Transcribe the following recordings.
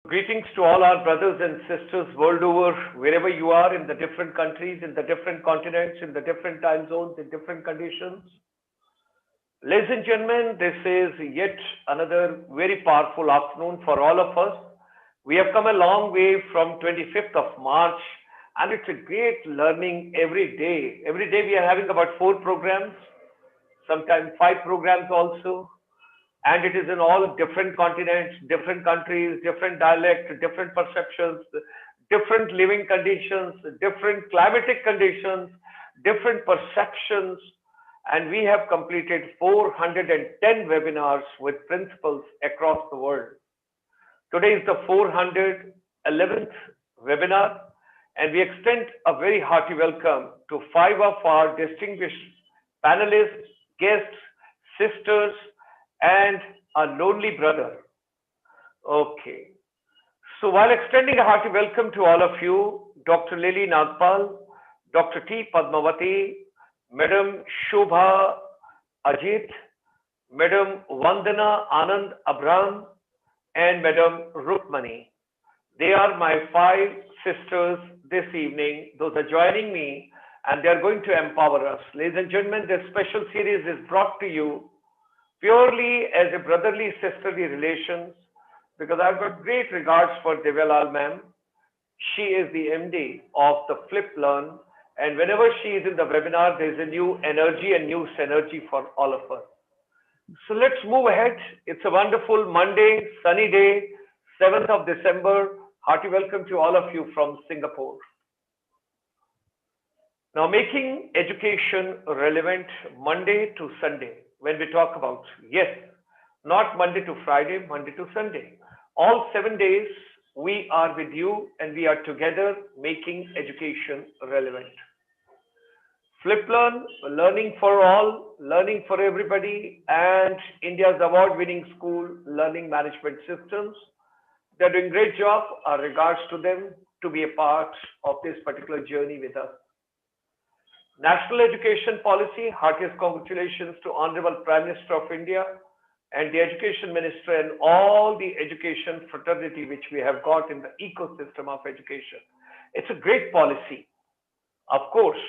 Greetings to all our brothers and sisters world over, wherever you are in the different countries, in the different continents, in the different time zones, in different conditions. Ladies and gentlemen, this is yet another very powerful afternoon for all of us. We have come a long way from 25th of March, and it's a great learning every day. Every day we are having about 4 programs, sometimes 5 programs also. And it is in all different continents, different countries, different dialects, different perceptions, different living conditions, different climatic conditions, different perceptions. And we have completed 410 webinars with principals across the world. Today is the 411th webinar, and we extend a very hearty welcome to 5 of our distinguished panelists, guests, sisters, and a lonely brother. Okay. So while extending a hearty welcome to all of you, Dr. Lily Nagpal, Dr. T. Padmavathy, Madam Shobha, Ajith, Madam Vandana, Anand, Abraham, and Madam Rukmani. They are my 5 sisters this evening. Those are joining me, and they are going to empower us. Ladies and gentlemen, this special series is brought to you purely as a brotherly sisterly relations, because I've got great regards for Devyalal ma'am. She is the MD of the Flip Learn, and whenever she is in the webinar, there's a new energy and new synergy for all of us. So let's move ahead. It's a wonderful Monday, sunny day, 7th of December. Hearty welcome to all of you from Singapore. Now, making education relevant Monday to Sunday. When we talk about, yes, not Monday to Friday, Monday to Sunday. All 7 days we are with you and we are together making education relevant. Flip Learn, learning for all, learning for everybody, and India's award-winning school learning management systems. They're doing a great job. Our regards to them to be a part of this particular journey with us. National Education Policy, heartiest congratulations to Honorable Prime Minister of India and the Education Minister and all the education fraternity which we have got in the ecosystem of education. It's a great policy. Of course,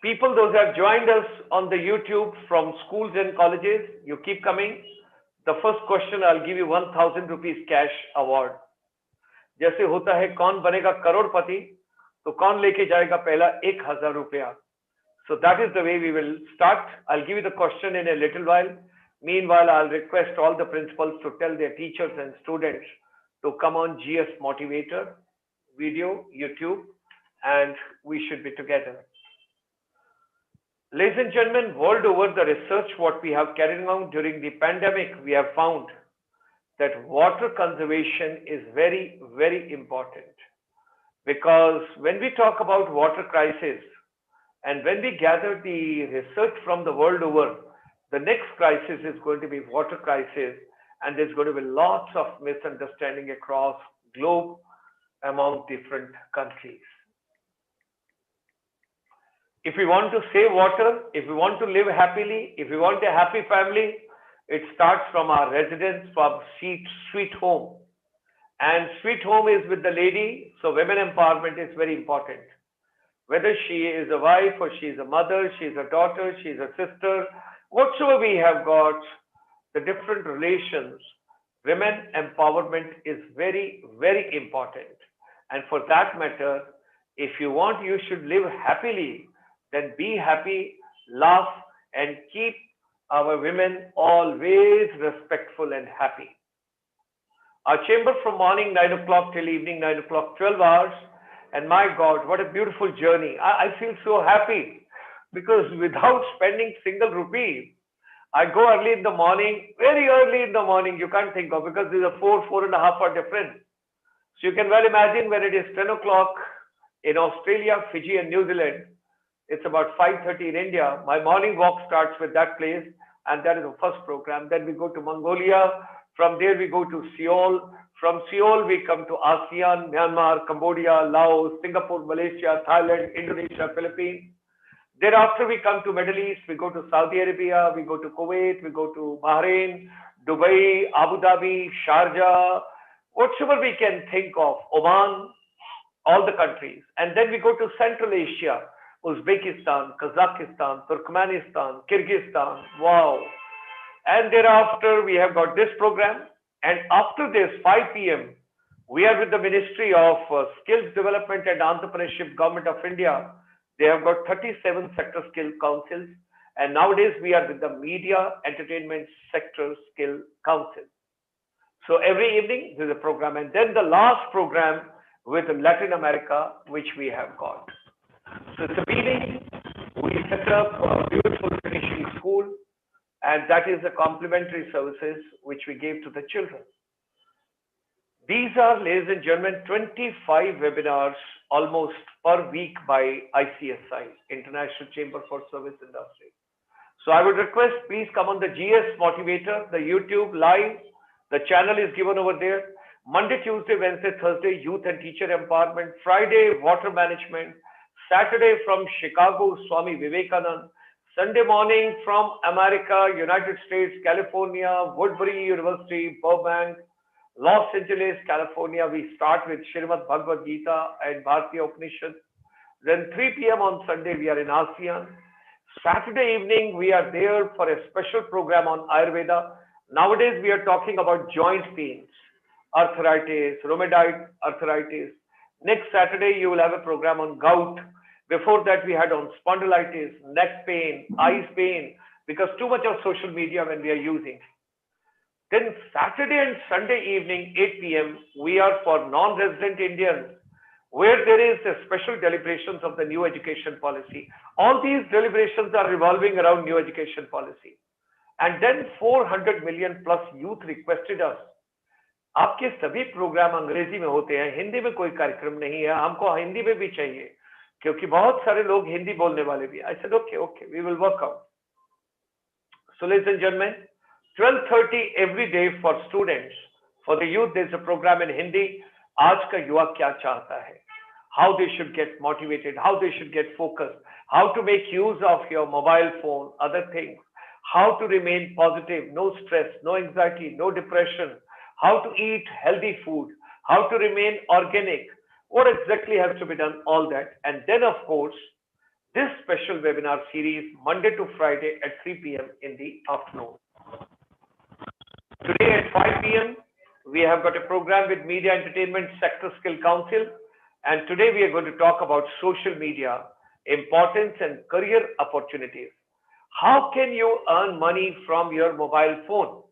people, those who have joined us on the YouTube from schools and colleges, you keep coming. The first question, I'll give you 1,000 rupees cash award. जैसे होता है कौन बनेगा करोड़पति, तो कौन लेके जाएगा पहला 1,000 रुपया. So that is the way we will start. I'll give you the question in a little while. Meanwhile, I'll request all the principals to tell their teachers and students to come on GS Motivator video, YouTube, and we should be together. Ladies and gentlemen, world over, the research what we have carried on during the pandemic, we have found that water conservation is very, very important. Because when we talk about water crisis and when we gather the research from the world over, the next crisis is going to be water crisis, and there's going to be lots of misunderstanding across globe among different countries. If we want to save water, if we want to live happily, if we want a happy family, it starts from our residence, from sweet home. And sweet home is with the lady, so women empowerment is very important. Whether she is a wife or she is a mother, she is a daughter, she is a sister, whatsoever we have got, the different relations, women empowerment is very, very important. And for that matter, if you want, you should live happily, then be happy, laugh, and keep our women always respectful and happy. Our chamber from morning 9 o'clock till evening 9 o'clock, 12 hours. And my God, what a beautiful journey. I feel so happy because without spending single rupee, I go early in the morning, very early in the morning, you can't think of, because there's a 4.5 hour difference. So you can well imagine when it is 10 o'clock in Australia, Fiji and New Zealand, it's about 5:30 in India. My morning walk starts with that place, and that is the first program. Then we go to Mongolia. From there, we go to Seoul. From Seoul, we come to ASEAN, Myanmar, Cambodia, Laos, Singapore, Malaysia, Thailand, Indonesia, Philippines. Thereafter, we come to Middle East. We go to Saudi Arabia. We go to Kuwait. We go to Bahrain, Dubai, Abu Dhabi, Sharjah, whatsoever we can think of, Oman, all the countries. And then we go to Central Asia, Uzbekistan, Kazakhstan, Turkmenistan, Kyrgyzstan. Wow. And thereafter, we have got this program. And after this, 5 p.m., we are with the Ministry of Skills Development and Entrepreneurship, Government of India. They have got 37 sector skill councils. And nowadays, we are with the Media Entertainment Sector Skill Council. So every evening, there's a program. And then the last program with Latin America, which we have got. So it's a meeting. We set up a beautiful finishing school. And that is the complimentary services which we gave to the children. These are, ladies and gentlemen, 25 webinars almost per week by ICSI, International Chamber for Service Industry. So I would request, please come on the GS Motivator, the YouTube live. The channel is given over there. Monday, Tuesday, Wednesday, Thursday, Youth and Teacher Empowerment. Friday, Water Management. Saturday from Chicago, Swami Vivekanand. Sunday morning from America, United States, California, Woodbury University, Burbank, Los Angeles, California. We start with Srimad Bhagavad Gita and Bharatiya Upanishad. Then 3 p.m. on Sunday, we are in ASEAN. Saturday evening, we are there for a special program on Ayurveda. Nowadays, we are talking about joint pains, arthritis, rheumatoid arthritis. Next Saturday, you will have a program on gout. Before that, we had on spondylitis, neck pain, eyes pain, because too much of social media when we are using. Then Saturday and Sunday evening, 8 p.m., we are for non-resident Indians, where there is a special deliberations of the new education policy. All these deliberations are revolving around new education policy. And then 400 million plus youth requested us. आपके सभी programme अंग्रेजी में होते हैं, हिंदी में कोई कार्यक्रम नहीं है, हमको हिंदी में भी चाहिए, क्योंकि बहुत सारे लोग हिंदी बोलने वाले भी. I said, okay, we will work out. So ladies and gentlemen, 12:30 every day for students. For the youth, there's a program in Hindi. आज का युवा क्या चाहता है? How they should get motivated, how they should get focused, how to make use of your mobile phone, other things, how to remain positive, no stress, no anxiety, no depression, how to eat healthy food, how to remain organic, what exactly has to be done, all that. And then, of course, this special webinar series, Monday to Friday at 3 p.m. in the afternoon. Today at 5 p.m., we have got a program with Media Entertainment Sector Skill Council. And today we are going to talk about social media, importance and career opportunities. How can you earn money from your mobile phone?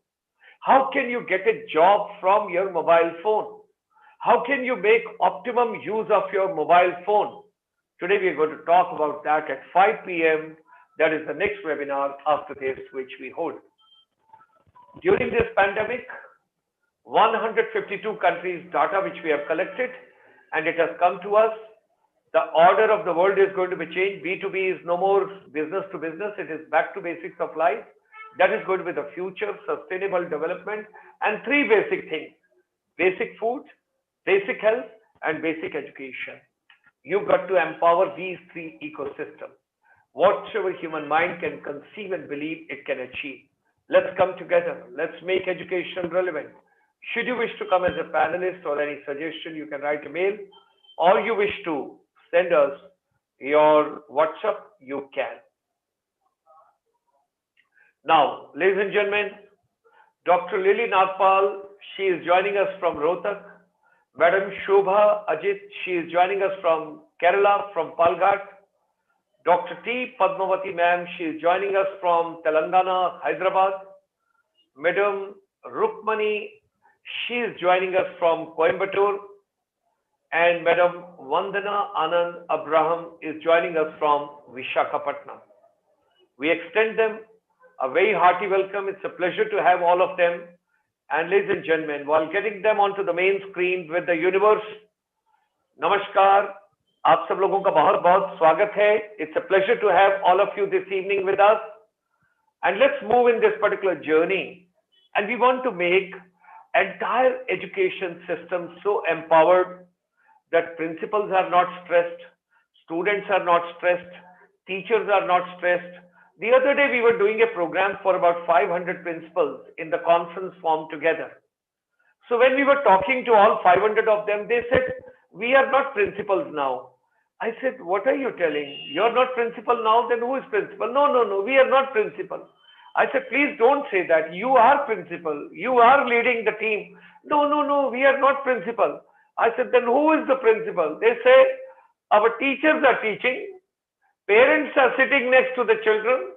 How can you get a job from your mobile phone? How can you make optimum use of your mobile phone? Today we are going to talk about that at 5 p.m. That is the next webinar after this, which we hold. During this pandemic, 152 countries data which we have collected, and it has come to us. The order of the world is going to be changed. B2B is no more business to business. It is back to basics of life. That is going to be the future, sustainable development, and 3 basic things: basic food, basic health, and basic education. You've got to empower these 3 ecosystems. Whatever human mind can conceive and believe, it can achieve. Let's come together. Let's make education relevant. Should you wish to come as a panelist or any suggestion, you can write a mail, or you wish to send us your WhatsApp, you can. Now, ladies and gentlemen, Dr. Lily Nagpal, she is joining us from Rohtak. Madam Shobha Ajith, she is joining us from Kerala, from Palghat. Dr. T. Padmavathy ma'am, she is joining us from Telangana, Hyderabad. Madam Rukmani, she is joining us from Coimbatore. And Madam Vandana Anand Abraham is joining us from Vishakhapatnam. We extend them a very hearty welcome. It's a pleasure to have all of them. And ladies and gentlemen, while getting them onto the main screen with the universe, Namaskar, आप सब लोगों का बहुत बहुत स्वागत है. It's a pleasure to have all of you this evening with us. And let's move in this particular journey. And we want to make entire education system so empowered that principals are not stressed, students are not stressed, teachers are not stressed. The other day we were doing a program for about 500 principals in the conference form together. So when we were talking to all 500 of them, they said, we are not principals now. I said, what are you telling? You're not principal now, then who is principal? No, no, no, we are not principal. I said, please don't say that. You are principal. You are leading the team. No, no, no, we are not principal. I said, then who is the principal? They say, our teachers are teaching. Parents are sitting next to the children.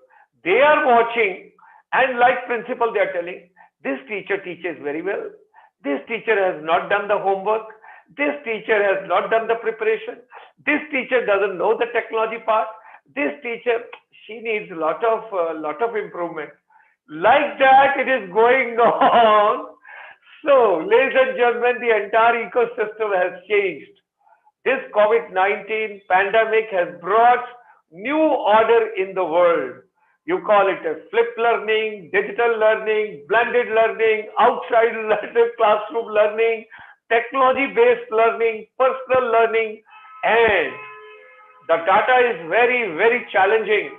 They are watching. And like principal, they are telling, this teacher teaches very well. This teacher has not done the homework. This teacher has not done the preparation. This teacher doesn't know the technology part. This teacher, she needs a lot of improvement. Like that, it is going on. So, ladies and gentlemen, the entire ecosystem has changed. This COVID-19 pandemic has brought new order in the world. You call it a flipped learning, digital learning, blended learning, outside classroom learning, technology-based learning, personal learning, and the data is very, very challenging.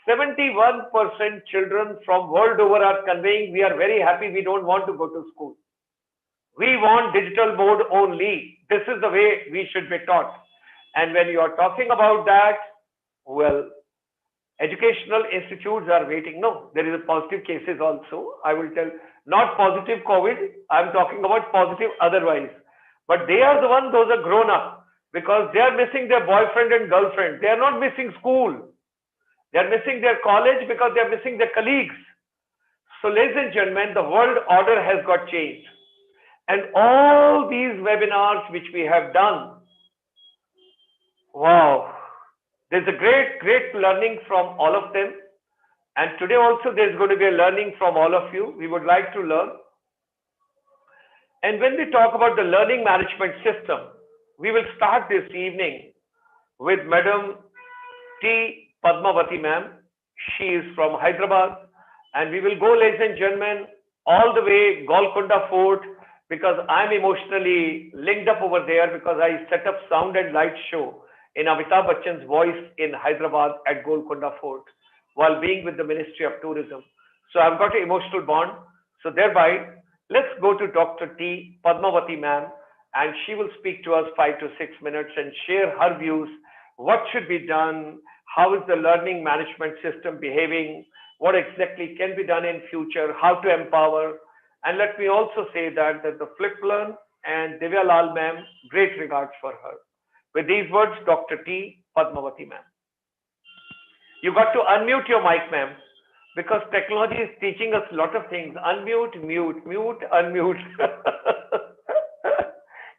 71% children from world over are conveying, we are very happy, we don't want to go to school. We want digital mode only. This is the way we should be taught. And when you are talking about that, well, educational institutes are waiting. No, there is a positive cases also. I will tell, not positive COVID. I'm talking about positive otherwise. But they are the ones, those are grown up because they are missing their boyfriend and girlfriend. They are not missing school. They are missing their college because they are missing their colleagues. So ladies and gentlemen, the world order has got changed. And all these webinars which we have done, wow, there's a great learning from all of them. And today also there's going to be a learning from all of you. We would like to learn. And when we talk about the learning management system, we will start this evening with Madam T. Padmavathy ma'am. She is from Hyderabad. And we will go, ladies and gentlemen, all the way Golconda Fort, because I'm emotionally linked up over there because I set up sound and light show in Amitabh Bachchan's voice in Hyderabad at Golconda Fort while being with the Ministry of Tourism. So I've got an emotional bond. So thereby, let's go to Dr. T. Padmavathy ma'am, and she will speak to us 5 to 6 minutes and share her views. What should be done? How is the learning management system behaving? What exactly can be done in future? How to empower? And let me also say that the Flip Learn and Divya Lal ma'am, great regards for her. With these words, Dr. T. Padmavathy ma'am. You got to unmute your mic, ma'am, because technology is teaching us a lot of things. Unmute, mute, mute, unmute.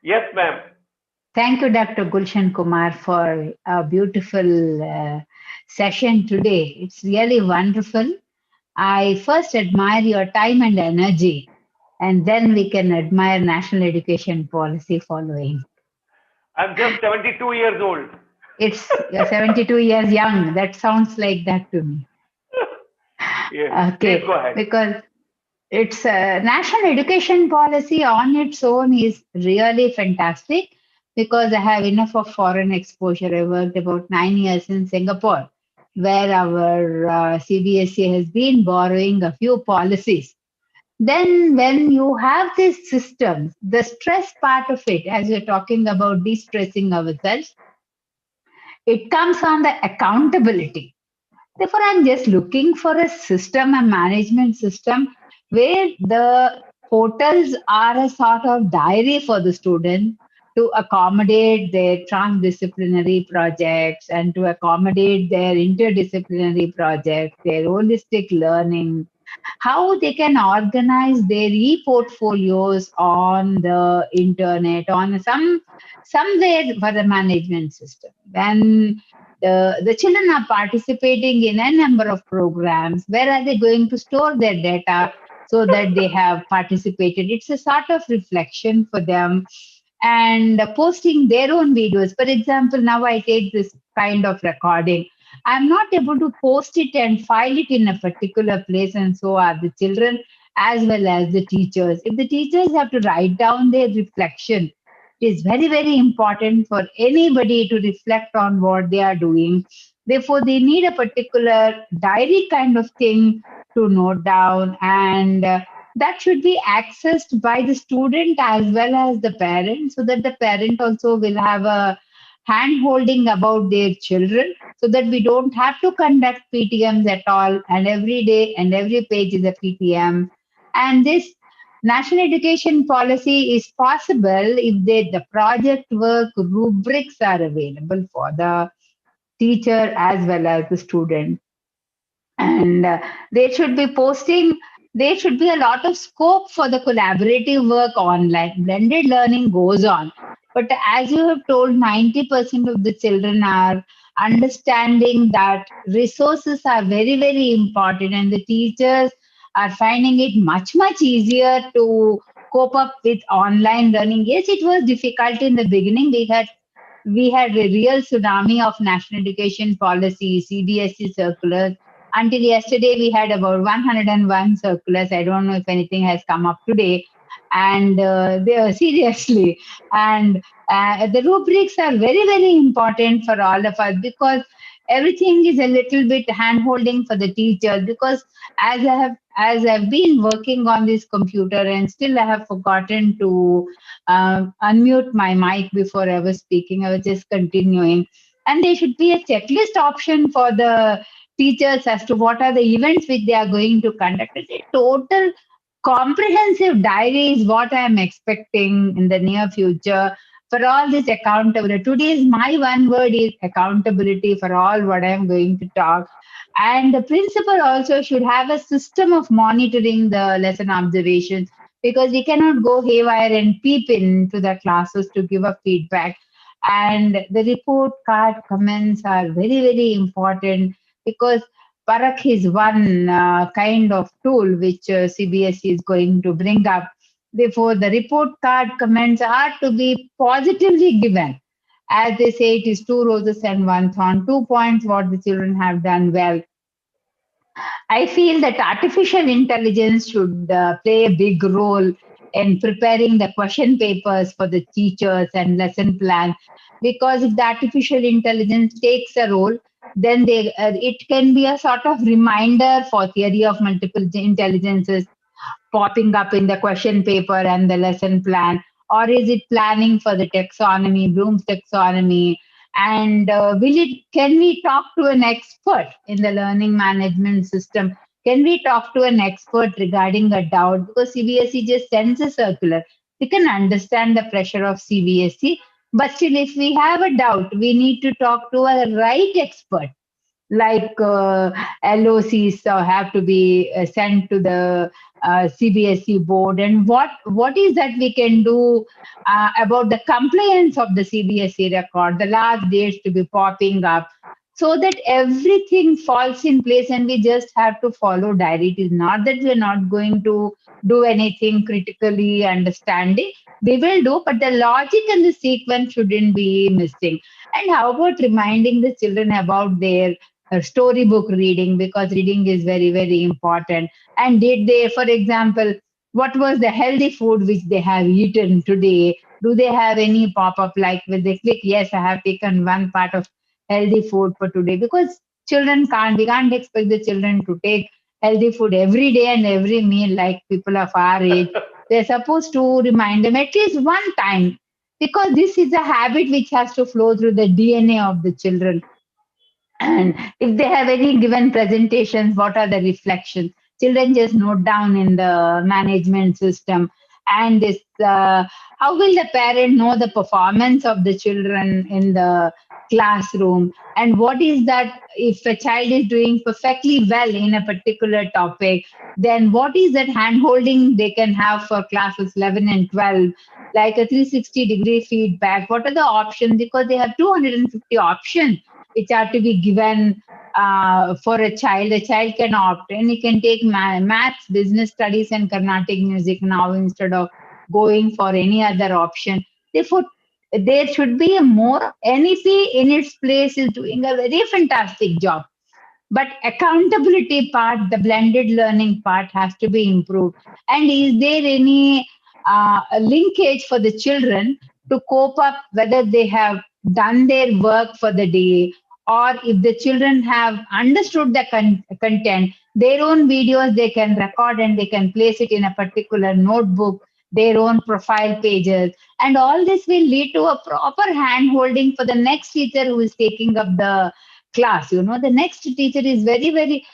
Yes, ma'am. Thank you, Dr. Gulshan Kumar, for a beautiful session today. It's really wonderful. I first admire your time and energy, and then we can admire national education policy following. I'm just 72 years old. You're 72 years young. That sounds like that to me. Yes, okay, please go ahead. Because it's national education policy on its own is really fantastic because I have enough of foreign exposure. I worked about 9 years in Singapore, where our CBSE has been borrowing a few policies. Then when you have this system, the stress part of it, as you're talking about de-stressing ourselves, it comes on the accountability. Therefore, I'm just looking for a system, a management system, where the portals are a sort of diary for the student to accommodate their transdisciplinary projects and to accommodate their interdisciplinary projects, their holistic learning, how they can organize their e-portfolios on the internet, on somewhere for the management system. When the children are participating in a number of programs, where are they going to store their data so that they have participated? It's a sort of reflection for them and posting their own videos. For example, now I take this kind of recording. I'm not able to post it and file it in a particular place, and so are the children as well as the teachers. If the teachers have to write down their reflection, it is very, very important for anybody to reflect on what they are doing. Therefore, they need a particular diary kind of thing to note down. And that should be accessed by the student as well as the parent, so that the parent also will have a hand holding about their children, so that we don't have to conduct PTMs at all, and every day and every page is a PTM. And this national education policy is possible if the project work rubrics are available for the teacher as well as the student. And they should be posting, there should be a lot of scope for the collaborative work online. Blended learning goes on, but as you have told, 90% of the children are understanding that resources are very, very important, and the teachers are finding it much, much easier to cope up with online learning. Yes, it was difficult in the beginning. We had a real tsunami of national education policy, CBSE circulars. Until yesterday, we had about 101 circulars. I don't know if anything has come up today. And they are seriously. And the rubrics are very, very important for all of us, because everything is a little bit hand holding for the teachers. Because as I've been working on this computer, and still I have forgotten to unmute my mic before I was speaking. I was just continuing. And there should be a checklist option for the teachers as to what are the events which they are going to conduct. It's a total comprehensive diary is what I am expecting in the near future for all this accountability. Today's my one word is accountability for all what I am going to talk. And the principal also should have a system of monitoring the lesson observations, because we cannot go haywire and peep into the classes to give a feedback. And the report card comments are very, very important, because Parak is one kind of tool which CBSE is going to bring up. Therefore, the report card comments are to be positively given. As they say, it is two roses and one thorn, 2 points what the children have done well. I feel that artificial intelligence should play a big role in preparing the question papers for the teachers and lesson plan, because if the artificial intelligence takes a role, then it can be a sort of reminder for theory of multiple intelligences popping up in the question paper and the lesson plan? Or is it planning for the taxonomy, Bloom's taxonomy? And can we talk to an expert in the learning management system? Can we talk to an expert regarding a doubt? Because CBSE just sends a circular. We can understand the pressure of CBSE, but still, if we have a doubt, we need to talk to a right expert, like LOCs have to be sent to the CBSE board, and what is that we can do about the compliance of the CBSE record, the last dates to be popping up, so that everything falls in place and we just have to follow diary. It is not that we are not going to do anything critically understanding. We will do, but the logic and the sequence shouldn't be missing. And how about reminding the children about their storybook reading, because reading is very, very important. And did they, for example, what was the healthy food which they have eaten today? Do they have any pop up like when they click, yes, I have taken one part of healthy food for today? Because we can't expect the children to take healthy food every day and every meal like people of our age. They're supposed to remind them at least one time, because this is a habit which has to flow through the DNA of the children. And if they have any given presentations, what are the reflections? Children just note down in the management system. And this, how will the parent know the performance of the children in the classroom? And what is that, if a child is doing perfectly well in a particular topic, then what is that hand holding they can have for classes 11 and 12? Like a 360-degree feedback. What are the options? Because they have 250 options which are to be given for a child. A child can opt and he can take maths, business studies, and Carnatic music now instead of going for any other option. Therefore, there should be a more NEP in its place is doing a very fantastic job. But accountability part, the blended learning part has to be improved. And is there any linkage for the children to cope up whether they have done their work for the day, or if the children have understood the content, their own videos they can record and they can place it in a particular notebook, their own profile pages, and all this will lead to a proper hand holding for the next teacher who is taking up the class. The next teacher is very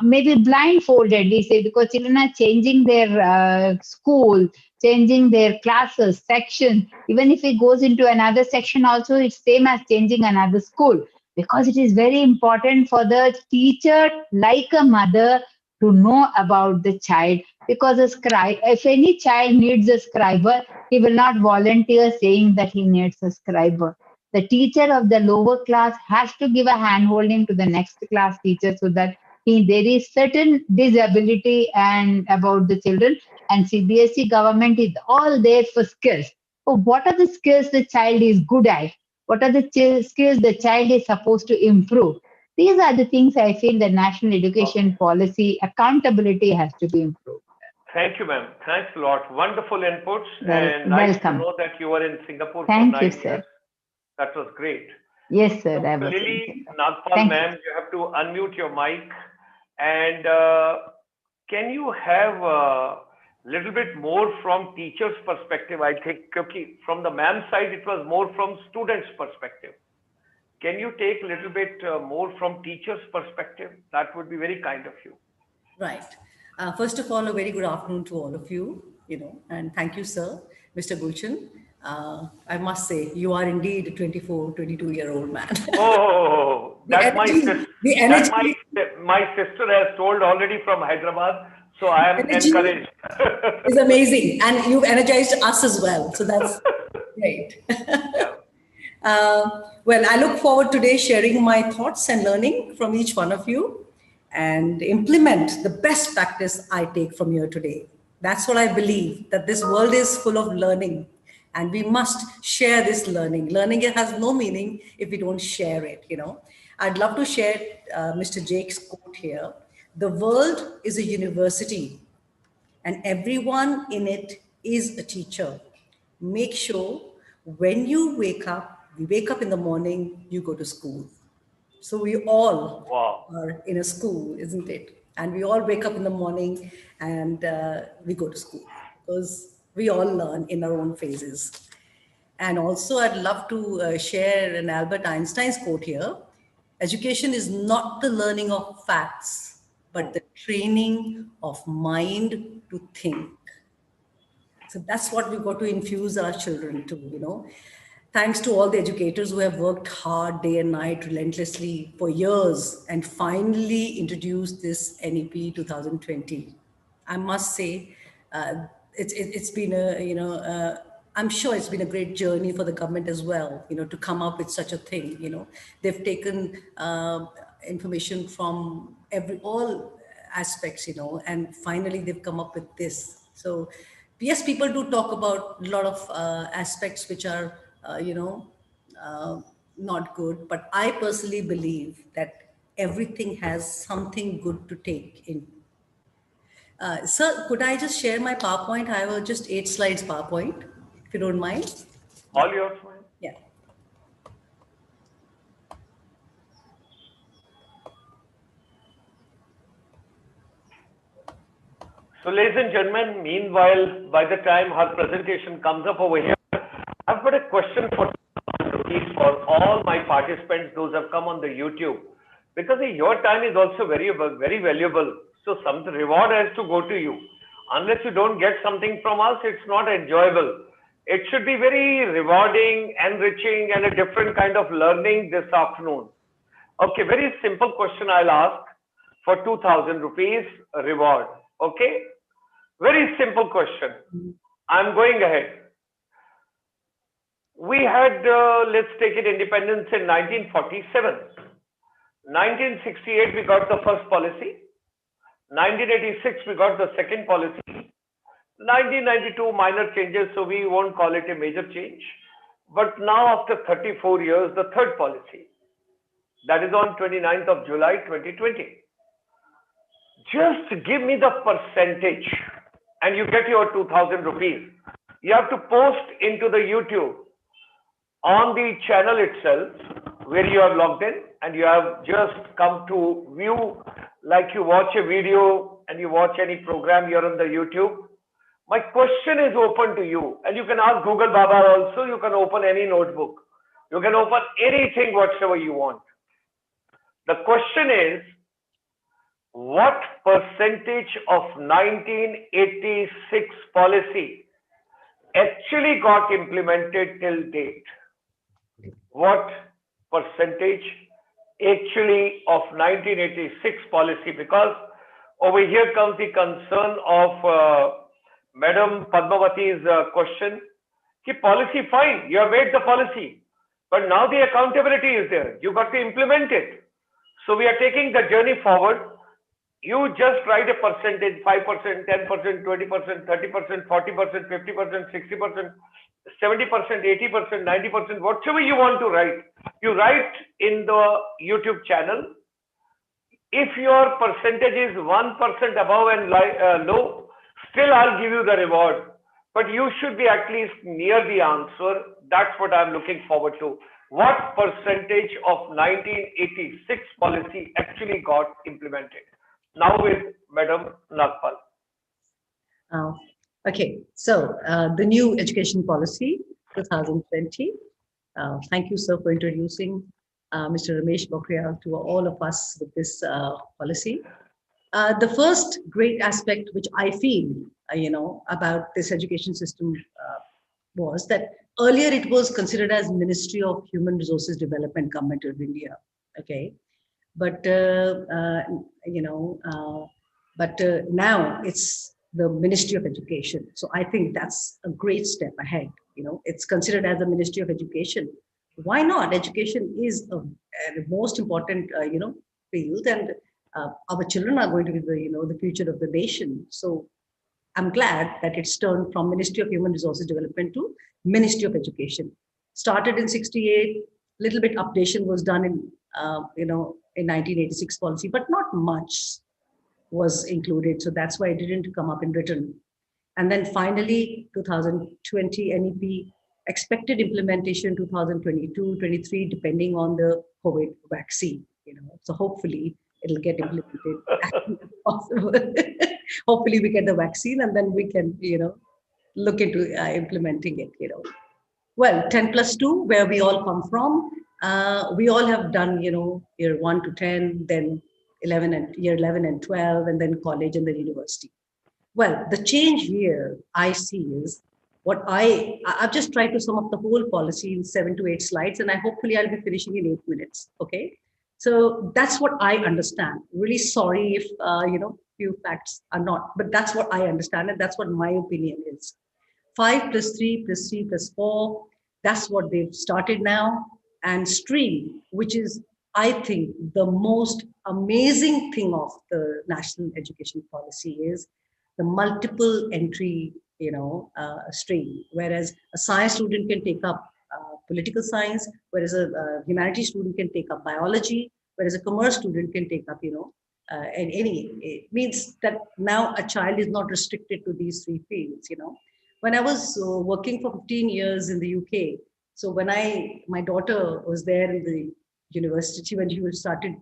maybe blindfolded, we say, because children are changing their school, changing their classes, section. Even if it goes into another section also, it's same as changing another school, because it is very important for the teacher, like a mother, to know about the child. Because a scribe, if any child needs a scriber, he will not volunteer saying that he needs a scriber. The teacher of the lower class has to give a hand holding to the next class teacher, so that there is certain disability and about the children, and CBSE government is all there for skills. So what are the skills the child is good at? What are the skills the child is supposed to improve? These are the things I feel the national Okay. education policy accountability has to be improved. Thank you, ma'am. Thanks a lot. Wonderful inputs, and nice to Welcome. know that you were in Singapore for Thank you, 9 years. sir. That was great. Yes, sir. I Dr. was in Lily Singapore. Nagpal, Thank you. ma'am, you have to unmute your mic. And can you have a little bit more from teacher's perspective? I think okay, from the ma'am side, it was more from students' perspective. Can you take a little bit more from teacher's perspective? That would be very kind of you. Right. First of all, a very good afternoon to all of you, and thank you, sir, Mr. Gulshan. I must say, you are indeed a 24, 22-year-old man. Oh, The energy, the that energy, my sister has told already from Hyderabad, so I am energy encouraged. is amazing, and you've energized us as well. So that's great. Yeah. Well, I look forward today sharing my thoughts and learning from each one of you and implement the best practice I take from here today. That's what I believe, that this world is full of learning and we must share this learning. Learning has no meaning if we don't share it. I'd love to share Mr. Jake's quote here. The world is a university and everyone in it is a teacher. Make sure when you wake up in the morning, you go to school. So we all Wow. are in a school, isn't it? And we all wake up in the morning and we go to school because we all learn in our own phases. And also, I'd love to share an Albert Einstein's quote here. Education is not the learning of facts, but the training of mind to think. So that's what we've got to infuse our children to. Thanks to all the educators who have worked hard day and night relentlessly for years and finally introduced this NEP 2020. I must say, it's been I'm sure it's been a great journey for the government as well, to come up with such a thing. They've taken information from all aspects, and finally they've come up with this. So yes, people do talk about a lot of aspects which are, not good, but I personally believe that everything has something good to take in. Sir, could I just share my PowerPoint? I have just 8 slides PowerPoint, if you don't mind. All yours, man. Yeah. So, ladies and gentlemen, meanwhile, by the time her presentation comes up over here, I've got a question for all my participants, those who have come on the YouTube, because your time is also very, very valuable. So, some reward has to go to you. Unless you don't get something from us, it's not enjoyable. It should be very rewarding, enriching, and a different kind of learning this afternoon. Okay, very simple question I'll ask for 2,000 rupees reward. Okay, very simple question. I'm going ahead. We had, let's take it, independence in 1947. 1968, we got the first policy. 1986, we got the second policy. 1992, minor changes, so we won't call it a major change. But now, after 34 years, the third policy. That is on 29th of July, 2020. Just give me the percentage and you get your 2,000 rupees. You have to post into the YouTube on the channel itself where you are logged in and you have just come to view, like you watch a video and you watch any program here on the YouTube. My question is open to you, and you can ask Google Baba also. You can open any notebook. You can open anything whatsoever you want. The question is, what percentage of 1986 policy actually got implemented till date? What percentage actually of 1986 policy? Because over here comes the concern of Madam Padmavathy's question. Ki policy fine, you have made the policy, but now the accountability is there. You got to implement it. So we are taking the journey forward. You just write a percentage, 5%, 10%, 20%, 30%, 40%, 50%, 60%, 70%, 80%, 90%, whatever you want to write. You write in the YouTube channel. If your percentage is 1% above and low, still I'll give you the reward. But you should be at least near the answer. That's what I'm looking forward to. What percentage of 1986 policy actually got implemented? Now with Madam Nagpal. Okay, so the new education policy 2020. Thank you, sir, for introducing Mr. Ramesh Pokhriyal to all of us with this policy. The first great aspect which I feel, about this education system was that earlier it was considered as Ministry of Human Resources Development, Government of India. Okay, but now it's the Ministry of Education. So I think that's a great step ahead. It's considered as the Ministry of Education. Why not? Education is the most important, field, and our children are going to be the future of the nation. So I'm glad that it's turned from Ministry of Human Resources Development to Ministry of Education. Started in '68, little bit updation was done in 1986 policy, but not much was included. So that's why it didn't come up in written. And then finally, 2020 NEP, expected implementation 2022-23, depending on the COVID vaccine. So hopefully it'll get implemented as soon as possible. Hopefully we get the vaccine and then we can, look into implementing it. Well, 10+2, where we all come from, we all have done, year 1 to 10, then year 11 and 12, and then college and then university. Well, the change here I see is what I've just tried to sum up the whole policy in 7 to 8 slides, and hopefully I'll be finishing in 8 minutes. Okay. So that's what I understand. Really sorry if, few facts are not, but that's what I understand. And that's what my opinion is. 5 + 3 + 3 + 4. That's what they've started now. And stream, which is, I think, the most amazing thing of the national education policy is the multiple entry, stream. Whereas a science student can take up political science, whereas a humanities student can take up biology, whereas a commerce student can take up, and it means that now a child is not restricted to these 3 fields. When I was working for 15 years in the UK, so when my daughter was there in the university when she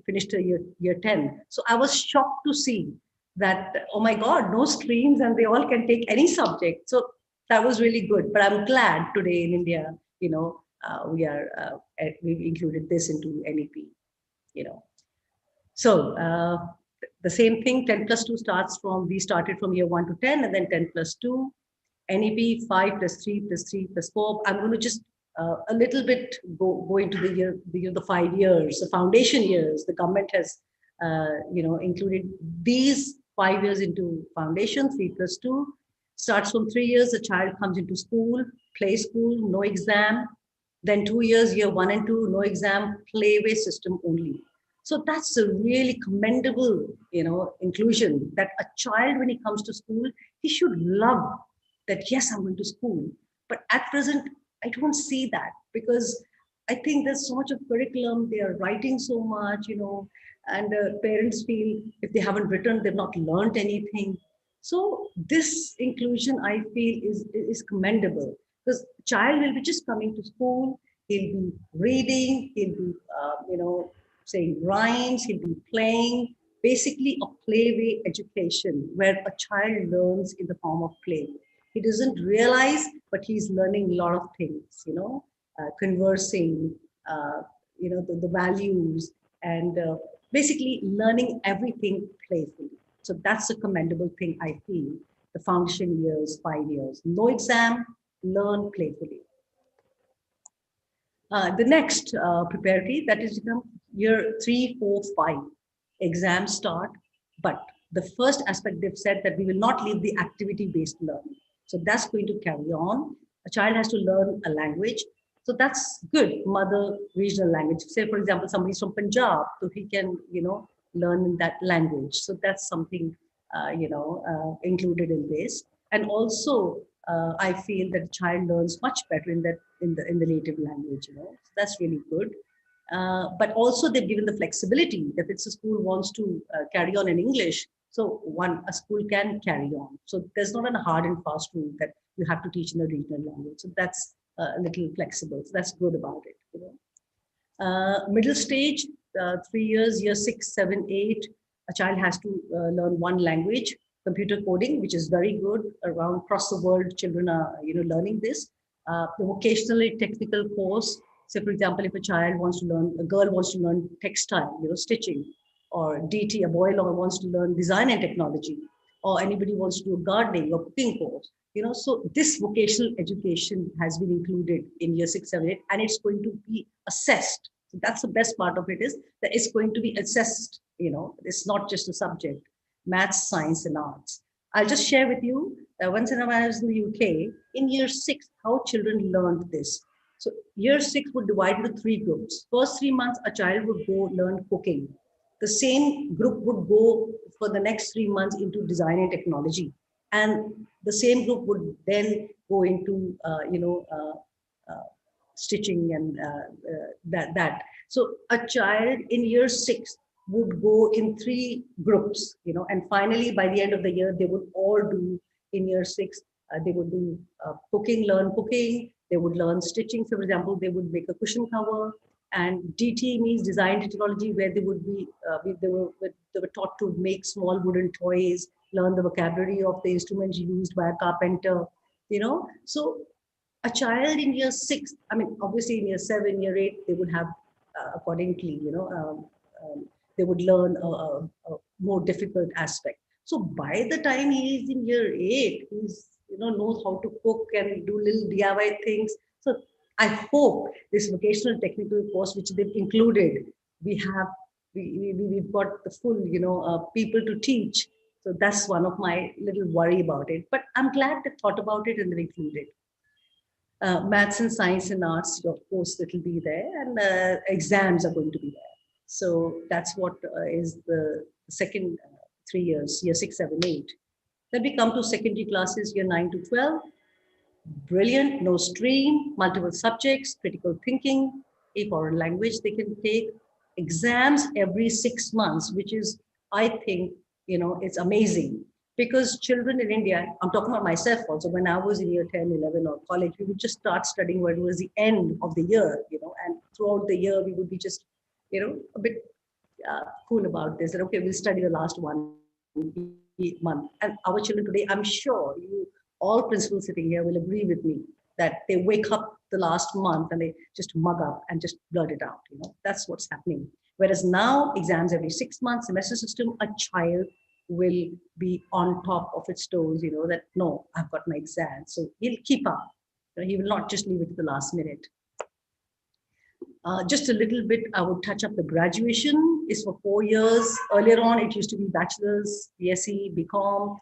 finished her year 10, so I was shocked to see that, oh my God, no streams and they all can take any subject. So that was really good. But I'm glad today in India, we've included this into NEP. So the same thing, 10+2 we started from year 1 to 10, and then 10+2, NEP 5 + 3 + 3 + 4. I'm going to just a little bit go into the 5 years, the foundation years. The government has, included these 5 years into foundation. 3 + 2 starts from 3 years. The child comes into school, play school, no exam. Then 2 years, year 1 and 2, no exam, playway system only. So that's a really commendable, inclusion, that a child, when he comes to school, he should love that, yes, I'm going to school. But at present, I don't see that, because I think there's so much of curriculum, they are writing so much, and parents feel if they haven't written, they've not learned anything. So this inclusion, I feel, is commendable, because child will be just coming to school, He'll be reading, he'll be, saying rhymes, he'll be playing, basically a playway education where a child learns in the form of play. He doesn't realize, but he's learning a lot of things, conversing, the values, and basically learning everything playfully. So that's a commendable thing, I feel. The foundation years, 5 years, no exam, learn playfully. The next preparatory, that is year 3, 4, 5, exams start. But the first aspect, they've said that we will not leave the activity-based learning. So that's going to carry on. A child has to learn a language. So that's good, mother regional language. Say, for example, somebody's from Punjab, so he can, learn in that language. So that's something, included in this. And also, I feel that a child learns much better in the native language. So that's really good. But also they've given the flexibility that if a school wants to carry on in English, so a school can carry on. So there's not a hard and fast rule that you have to teach in a regional language. So that's a little flexible. So that's good about it. Middle stage, 3 years, year 6, 7, 8, a child has to learn one language, computer coding, which is very good. Around across the world, children are learning this. The vocationally technical course. So, for example, if a girl wants to learn textile, stitching, or DT, a boy wants to learn design and technology, or anybody wants to do a gardening or cooking course. So this vocational education has been included in year 6, 7, 8, and it's going to be assessed. So that's the best part of it, is that it's going to be assessed. It's not just a subject, maths, science, and arts. I'll just share with you that once when I was in the UK, in year 6, how children learned this. So year 6 would divide into 3 groups. First 3 months, a child would go learn cooking. The same group would go for the next 3 months into design and technology. And the same group would then go into, stitching and that. So a child in year 6 would go in 3 groups, and finally by the end of the year, they would all do in year 6, they would do learn cooking, they would learn stitching. So for example, they would make a cushion cover, and DT means design technology, where they would be, they were taught to make small wooden toys, learn the vocabulary of the instruments used by a carpenter, So a child in year 6, obviously in year 7, year 8, they would have accordingly, they would learn a more difficult aspect. So by the time he is in year 8, he's, knows how to cook and do little DIY things. So I hope this vocational technical course, which they've included, we've got the full, people to teach. So that's one of my little worry about it. But I'm glad they thought about it and they included. Maths and science and arts, of course, it'll be there, and exams are going to be there. So that's what is the second 3 years, year 6, 7, 8. Then we come to secondary classes, year 9 to 12. Brilliant, no stream, multiple subjects, critical thinking, a foreign language they can take, exams every 6 months, which is, I think, it's amazing. Because children in India, I'm talking about myself also, when I was in year 10, 11 or college, we would just start studying when it was the end of the year, and throughout the year, we would be just, a bit cool about this. And okay, we'll study the last 1 month. And our children today, I'm sure all principals sitting here will agree with me that they wake up the last month and they just mug up and just blurt it out. That's what's happening. Whereas now, exams every 6 months, semester system, a child will be on top of its toes, that no, I've got my exam. So he'll keep up. He will not just leave it to the last minute. Just a little bit, I would touch up the graduation is for 4 years. Earlier on, it used to be bachelor's, BSc, BCom,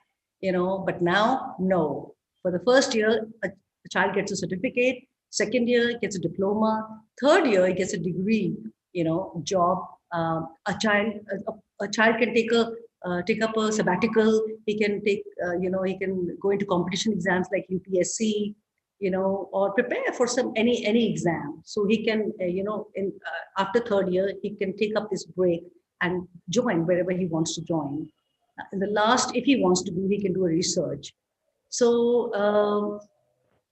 but now, no. For the first year, a child gets a certificate. Second year, gets a diploma. Third year, he gets a degree, job. A child can take up a sabbatical. He can take, he can go into competition exams like UPSC, or prepare for any exam. So he can, after third year, he can take up this break and join wherever he wants to join. In the last, if he wants to do, he can do a research. So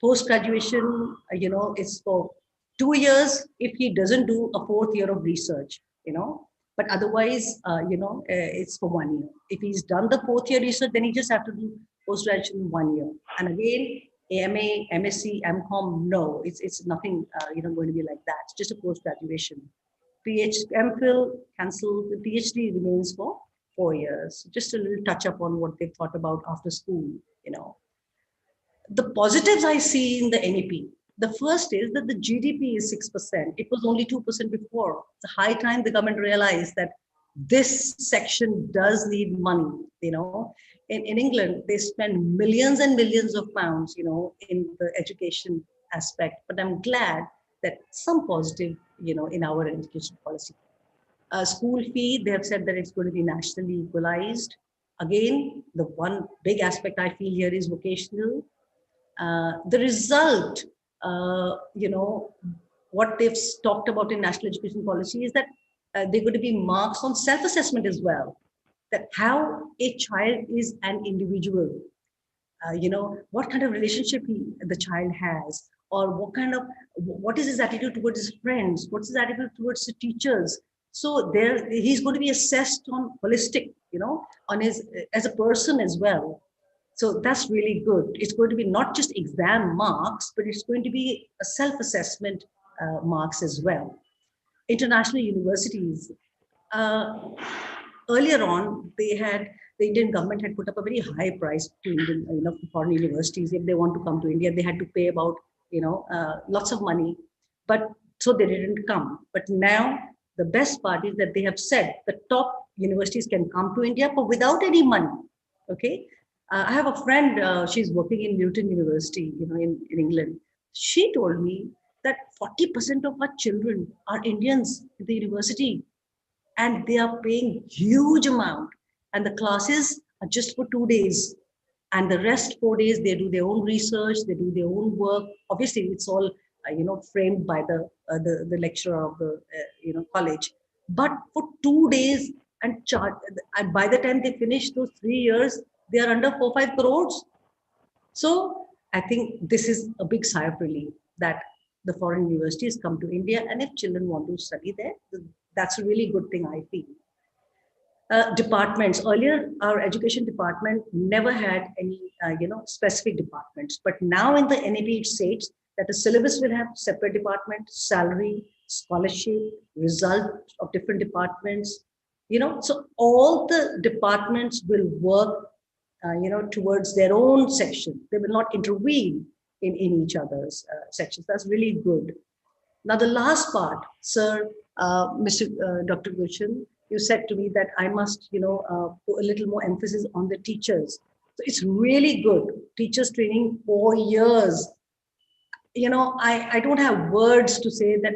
post-graduation, it's for 2 years if he doesn't do a 4th year of research, but otherwise, it's for 1 year. If he's done the 4th year research, then he just have to do post-graduation in 1 year. And again, AMA, MSc, MCom, no, it's nothing, going to be like that. It's just a post-graduation. MPhil, cancel, the PhD remains for 4 years. Just a little touch up on what they thought about after school. The positives I see in the NEP. The first is that the GDP is 6%. It was only 2% before. It's a high time the government realized that this section does need money. In England, they spend millions and millions of pounds, in the education aspect. But I'm glad that some positive, in our education policy. School fee, they have said that it's going to be nationally equalized. Again, the one big aspect I feel here is vocational. The result, what they've talked about in national education policy is that they're going to be marks on self-assessment as well, that how a child is an individual, what kind of relationship the child has, or what is his attitude towards his friends, what's his attitude towards the teachers. So he's going to be assessed on holistic, on his as a person as well. So that's really good. It's going to be not just exam marks, but it's going to be a self-assessment marks as well. International universities. Earlier on, the Indian government had put up a very high price to Indian, foreign universities. If they want to come to India, they had to pay about, lots of money. But so they didn't come. But now the best part is that they have said the top universities can come to India, but without any money. Okay. I have a friend, she's working in Newton University, in England. She told me that 40% of our children are Indians in the university, and they are paying huge amount. And the classes are just for 2 days. And the rest 4 days, they do their own research, they do their own work. Obviously, it's all, framed by the lecturer of the, college. But for 2 days, and by the time they finish those 3 years, they are under 4-5 crores. So I think this is a big sigh of relief that the foreign universities come to India, and if children want to study there, that's a really good thing, I feel. Departments. Earlier, our education department never had any, specific departments. But now in the NEP, it states that the syllabus will have separate departments, salary, scholarship, result of different departments. So all the departments will work towards their own section. They will not intervene in each other's sections. That's really good. Now, the last part, sir, Dr. Gulshan, you said to me that I must, put a little more emphasis on the teachers. So it's really good. Teachers training 4 years. I don't have words to say that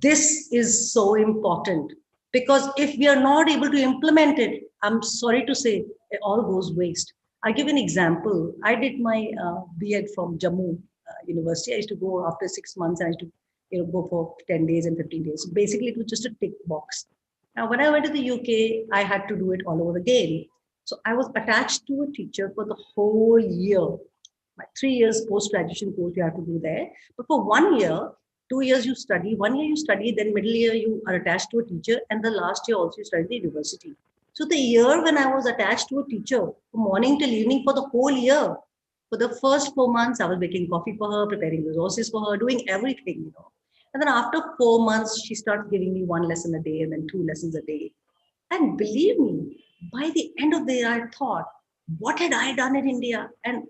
this is so important, because if we are not able to implement it, I'm sorry to say, it all goes waste. I'll give an example. I did my B.Ed from Jammu University. I used to go after 6 months. I used to go for 10 days and 15 days. So basically, it was just a tick box. Now, when I went to the UK, I had to do it all over again. So I was attached to a teacher for the whole year. My 3 years post-graduation course you have to do there. But for 1 year, 2 years you study, 1 year you study, then middle year you are attached to a teacher, and the last year also you study the university. So the year when I was attached to a teacher, from morning till evening for the whole year, for the first 4 months, I was making coffee for her, preparing resources for her, doing everything, And then after 4 months, she started giving me 1 lesson a day and then 2 lessons a day. And believe me, by the end of the year, I thought, what had I done in India? And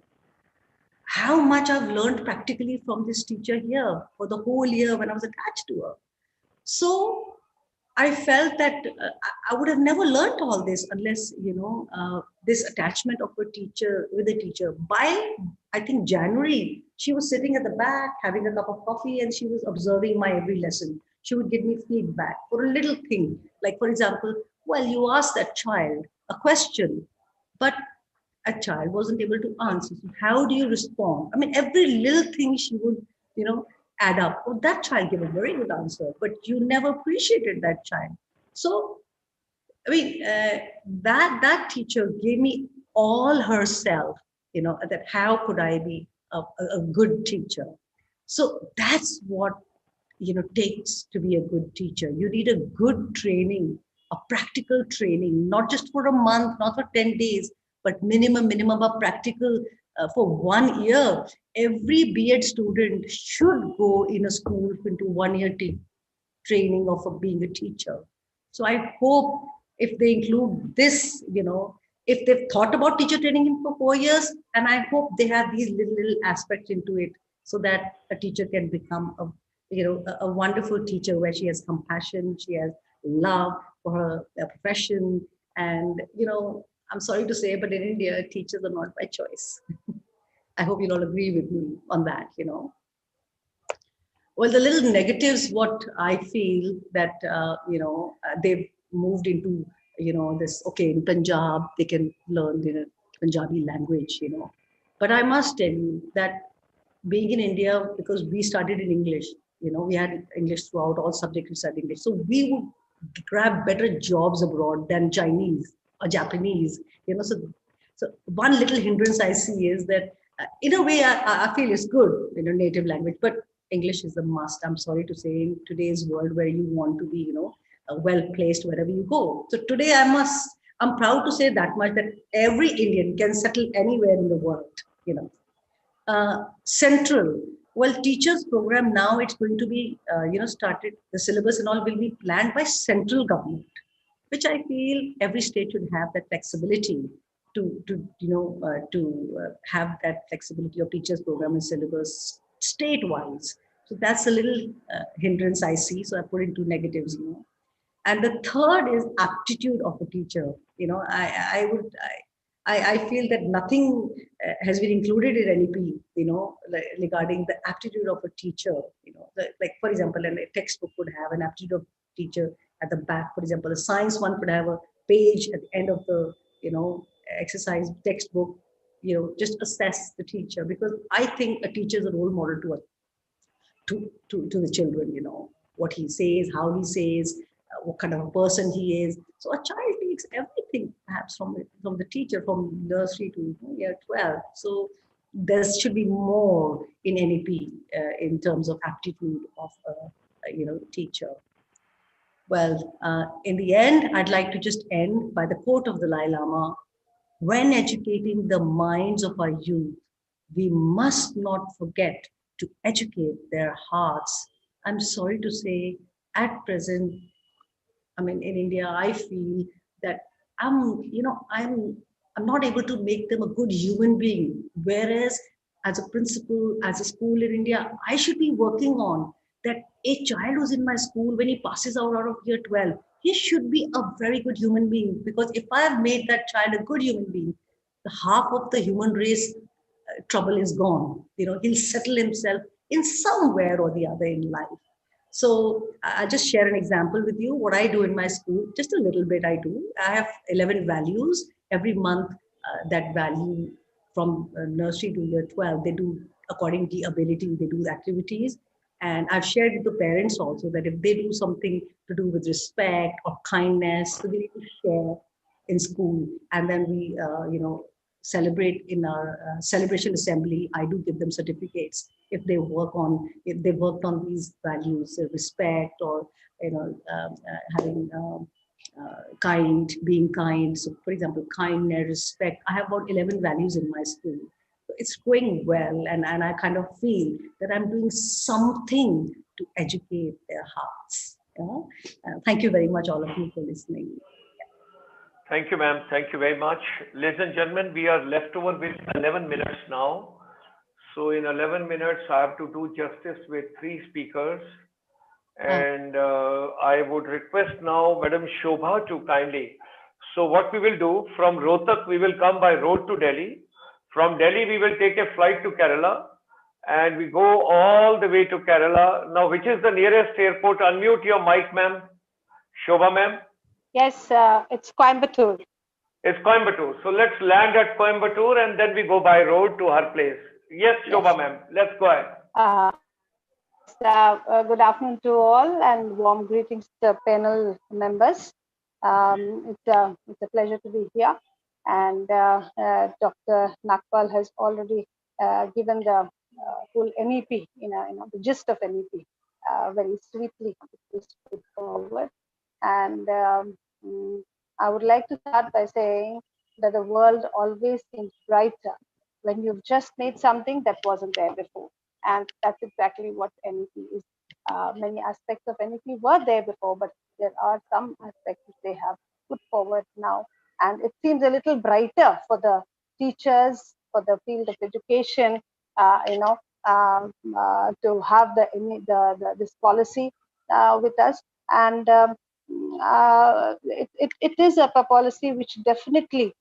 how much I've learned practically from this teacher here for the whole year when I was attached to her. So I felt that I would have never learned all this unless, this attachment of a teacher with a teacher. By, I think, January, she was sitting at the back, having a cup of coffee, and she was observing my every lesson. She would give me feedback for a little thing. Like, for example, well, you asked that child a question, but a child wasn't able to answer. So how do you respond? I mean, every little thing she would, add up. Oh, that child gave a very good answer, but you never appreciated that child. So, I mean, that teacher gave me all herself, that how could I be a good teacher? So that's what takes to be a good teacher. You need a good training, a practical training, not just for a month, not for 10 days, but minimum of practical for 1 year. Every B.Ed student should go in a school into 1 year training of being a teacher. So I hope if they include this, if they've thought about teacher training in for 4 years, and I hope they have these little aspects into it, so that a teacher can become a wonderful teacher where she has compassion, she has love for her profession, and I'm sorry to say, but in India, teachers are not by choice. I hope you'll all agree with me on that. Well, the little negatives, what I feel that, they've moved into, this, okay, in Punjab, they can learn the Punjabi language. But I must tell you that being in India, because we studied in English, we had English throughout, all subjects we studied English. So we would grab better jobs abroad than Chinese or Japanese. So one little hindrance I see is that, in a way, I feel it's good, native language, but English is a must. I'm sorry to say, in today's world where you want to be, well placed wherever you go. So today I'm proud to say that much, that every Indian can settle anywhere in the world. Central, well, teachers program now, it's going to be, started, the syllabus and all will be planned by central government, which I feel every state should have that flexibility to have that flexibility of teachers program and syllabus state-wise. So that's a little hindrance I see. So I put into negatives. And the third is aptitude of a teacher. I feel that nothing has been included in NEP, regarding the aptitude of a teacher. Like, for example, a textbook would have an aptitude of teacher at the back. For example, a science one could have a page at the end of the, exercise textbook, just assess the teacher, because I think a teacher is a role model to the children, what he says, how he says, what kind of a person he is. So a child takes everything perhaps from the teacher, from nursery to year 12. So there should be more in NEP in terms of aptitude of a teacher. Well, in the end, I'd like to just end by the quote of the Dalai Lama: when educating the minds of our youth, we must not forget to educate their hearts. I'm sorry to say, at present, in India, I feel that I'm not able to make them a good human being. Whereas as a principal, as a school in India, I should be working on that a child who's in my school, when he passes out of year 12, he should be a very good human being. Because if I have made that child a good human being, the half of the human race trouble is gone. He'll settle himself in somewhere or the other in life. So I'll just share an example with you. What I do in my school, just a little bit I do. I have 11 values. Every month, that value from nursery to year 12, they do according to the ability, they do the activities. And I've shared with the parents also that if they do something to do with respect or kindness, so they need to share in school. And then we, celebrate in our celebration assembly. I do give them certificates if they worked on these values, respect, or having being kind. So, for example, kindness, respect. I have about 11 values in my school. So it's going well, and I kind of feel that I'm doing something to educate their hearts. Thank you very much, all of you, for listening. Thank you, ma'am. Thank you very much. Ladies and gentlemen, we are left over with 11 minutes now. So in 11 minutes, I have to do justice with 3 speakers. And I would request now Madam Shobha to kindly. So what we will do, from Rohtak, we will come by road to Delhi. From Delhi, we will take a flight to Kerala. And we go all the way to Kerala. Now, which is the nearest airport? Unmute your mic, ma'am. Shobha, ma'am. Yes, it's Coimbatore. It's Coimbatore. So let's land at Coimbatore and then we go by road to her place. Yes, Shobha, ma'am. Let's go ahead. Good afternoon to all and warm greetings to panel members. It's a pleasure to be here. And Dr. Nagpal has already given the full NEP, the gist of NEP. very sweetly put forward. And I would like to start by saying that the world always seems brighter when you've just made something that wasn't there before. And that's exactly what NEP is. Many aspects of NEP were there before, but there are some aspects which they have put forward now. And it seems a little brighter for the teachers, for the field of education, to have this policy with us. And it is a policy which definitely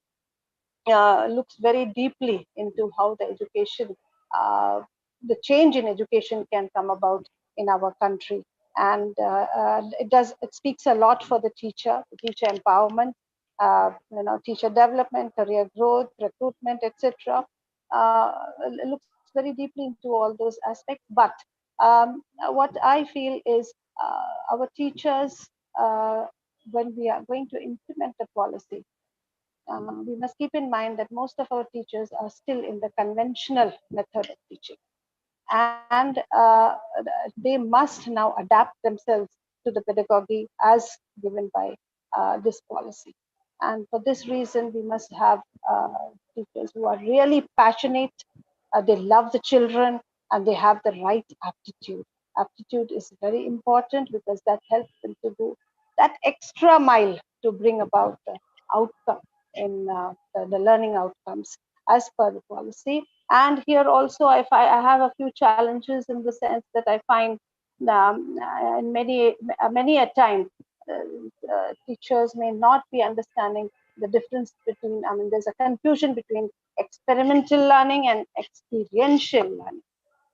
looks very deeply into how the education, the change in education can come about in our country. And it speaks a lot for the teacher empowerment, teacher development, career growth, recruitment, etc. It looks very deeply into all those aspects. But what I feel is our teachers, when we are going to implement the policy, we must keep in mind that most of our teachers are still in the conventional method of teaching. And they must now adapt themselves to the pedagogy as given by this policy. And for this reason, we must have teachers who are really passionate, they love the children, and they have the right aptitude. Aptitude is very important because that helps them to do that extra mile to bring about the outcome in the learning outcomes as per the policy. And here also, I have a few challenges in the sense that I find in many a time, teachers may not be understanding the difference between, I mean, there's a confusion between experimental learning and experiential learning.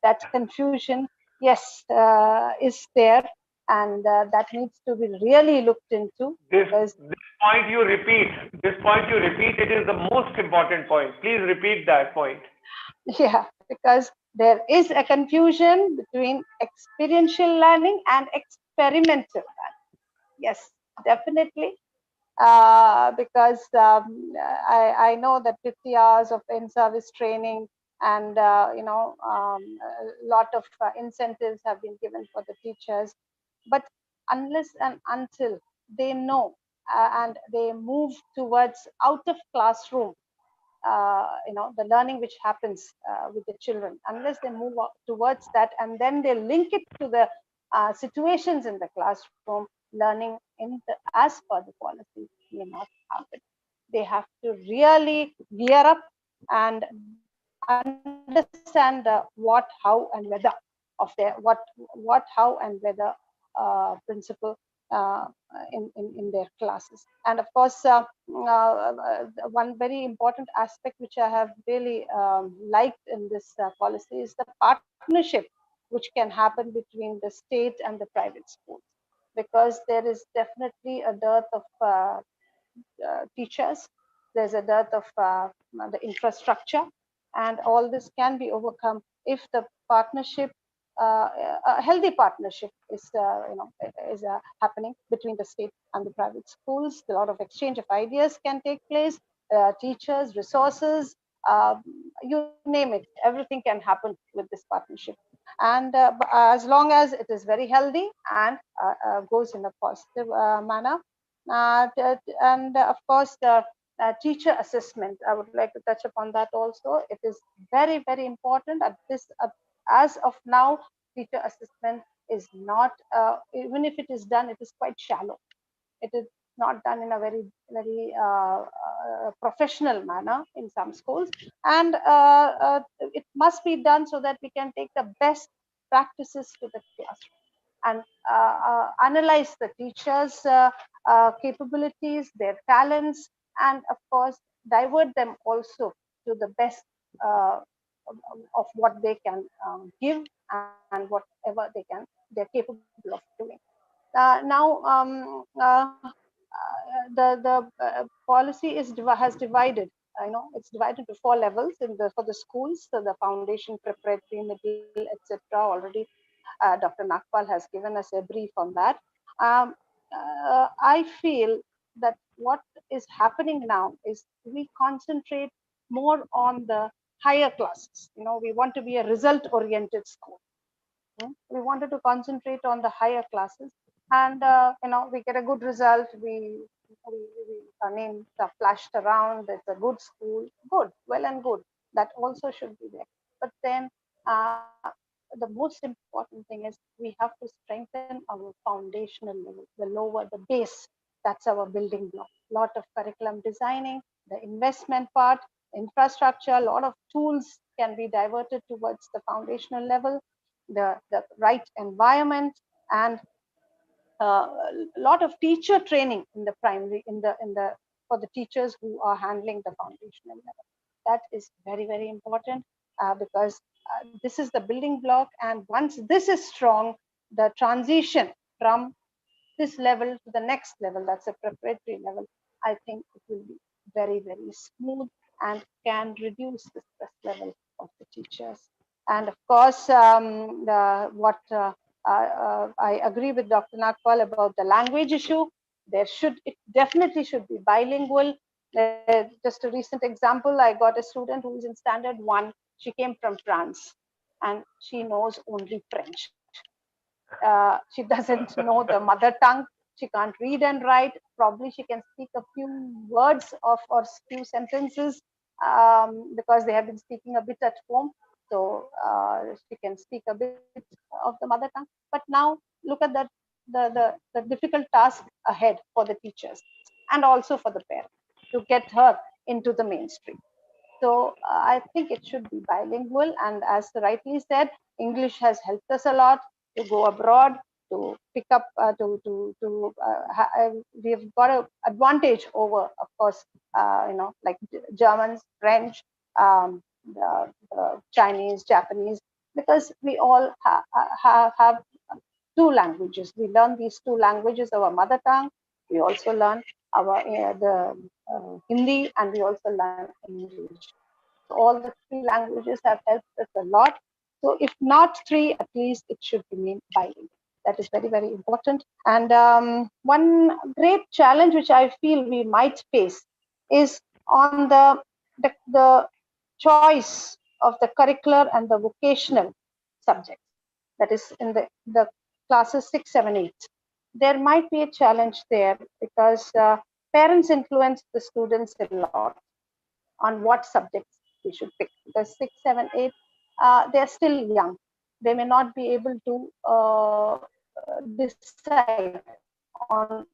That confusion, yes, is there, and that needs to be really looked into. This point you repeat. This point you repeat. It is the most important point. Please repeat that point. Yeah, because there is a confusion between experiential learning and experimental learning. Yes, definitely. Because I know that 50 hours of in-service training and a lot of incentives have been given for the teachers, but unless and until they know and they move towards out of classroom, the learning which happens with the children, unless they move towards that and then they link it to the situations in the classroom, learning as per the policy may not happen. They have to really gear up and understand the what, how, and whether of their what, how, and whether principle uh, in their classes. And of course, one very important aspect which I have really liked in this policy is the partnership which can happen between the state and the private schools, because there is definitely a dearth of teachers, there's a dearth of the infrastructure, and all this can be overcome if the partnership, a healthy partnership is happening between the state and the private schools. A lot of exchange of ideas can take place, teachers, resources, you name it, everything can happen with this partnership. And as long as it is very healthy and goes in a positive manner. And of course, the teacher assessment, I would like to touch upon that also. It is very, very important at this, as of now, teacher assessment is not, even if it is done, it is quite shallow. It is not done in a very, very professional manner in some schools. And it must be done so that we can take the best practices to the classroom and analyze the teachers' capabilities, their talents, and of course, divert them also to the best uh, of what they can give and whatever they're capable of doing. Now, the policy has divided. It's divided into 4 levels for the schools. So the foundation, preparatory, middle, etc. Already, Dr. Nagpal has given us a brief on that. Um, I feel that what is happening now is we concentrate more on the higher classes. We want to be a result-oriented school. We wanted to concentrate on the higher classes, and we get a good result. Our names are flashed around. It's a good school, good, well and good. That also should be there. But then the most important thing is we have to strengthen our foundational level, the lower, the base. That's our building block. Lot of curriculum designing, the investment part, infrastructure, a lot of tools can be diverted towards the foundational level, the right environment, and a lot of teacher training in the primary, in the for the teachers who are handling the foundational level. That is very, very important, because this is the building block, and once this is strong, the transition from this level to the next level, that's a preparatory level, I think it will be very, very smooth and can reduce the stress level of the teachers. And of course, what I agree with Dr. Nagpal about the language issue. It definitely should be bilingual. Just a recent example, I got a student who is in standard 1. She came from France and she knows only French. She doesn't know the mother tongue. She can't read and write. Probably she can speak a few words of or few sentences, because they have been speaking a bit at home. So she can speak a bit of the mother tongue. But now look at that, the difficult task ahead for the teachers and also for the parents to get her into the mainstream. So I think it should be bilingual. And as rightly said, English has helped us a lot to go abroad, to pick up, we've got an advantage over, of course, like Germans, French, the Chinese, Japanese, because we all have two languages. We learn these two languages, our mother tongue. We also learn our Hindi, and we also learn English. So all the three languages have helped us a lot. So if not three, at least it should remain bilingual. That is very, very important. And one great challenge which I feel we might face is on the choice of the curricular and the vocational subjects. That is in the classes 6, 7, 8. There might be a challenge there because parents influence the students a lot on what subjects we should pick, because 6, 7, 8, they're still young. They may not be able to decide on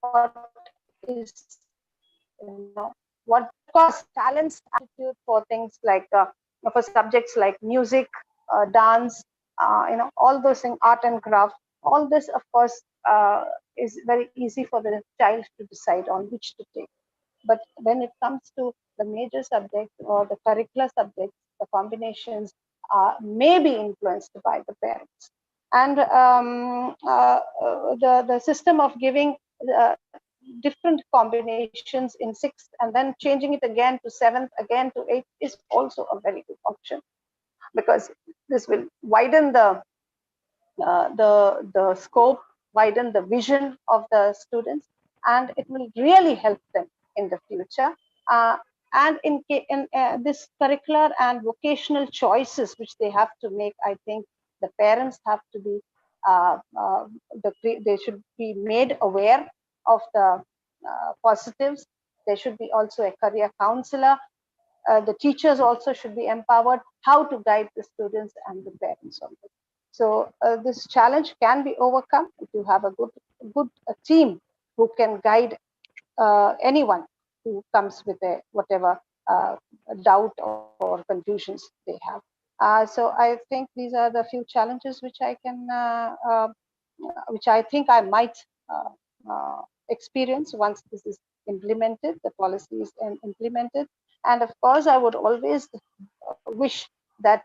what is, what cause talents, aptitude for things like for subjects like music, dance, all those things, art and craft. All this, of course, is very easy for the child to decide on which to take. But when it comes to the major subjects or the curricular subjects, the combinations may be influenced by the parents. And the system of giving different combinations in 6th and then changing it again to 7th, again to 8th is also a very good option, because this will widen the scope, widen the vision of the students, and it will really help them in the future. And in this curricular and vocational choices which they have to make, I think the parents have to be, they should be made aware of the positives. There should be also a career counselor. The teachers also should be empowered how to guide the students and the parents on this. So this challenge can be overcome if you have a good team who can guide anyone who comes with a whatever doubt or confusions they have. So I think these are the few challenges which I can, which I think I might experience once this is implemented, the policy is implemented. And of course, I would always wish that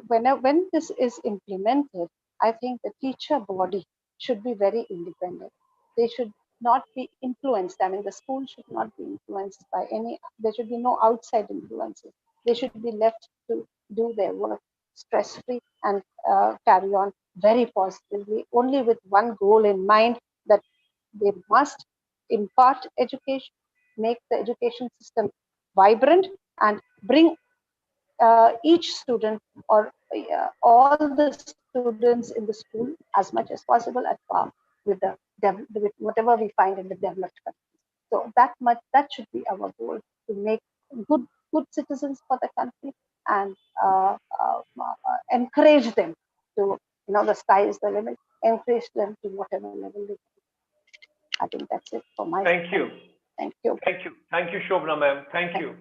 when this is implemented, I think the teacher body should be very independent. They should not be influenced. I mean, the school should not be influenced by any, there should be no outside influences. They should be left to do their work stress-free and carry on very positively, only with one goal in mind, that they must impart education, make the education system vibrant, and bring each student or all the students in the school as much as possible at par with with whatever we find in the developed countries. So that should be our goal, to make good citizens for the country, and encourage them to, the sky is the limit. Encourage them to whatever level they. I think that's it for my Thank you. Thank you. Thank you. Thank you, Shobha ma'am. Thank you.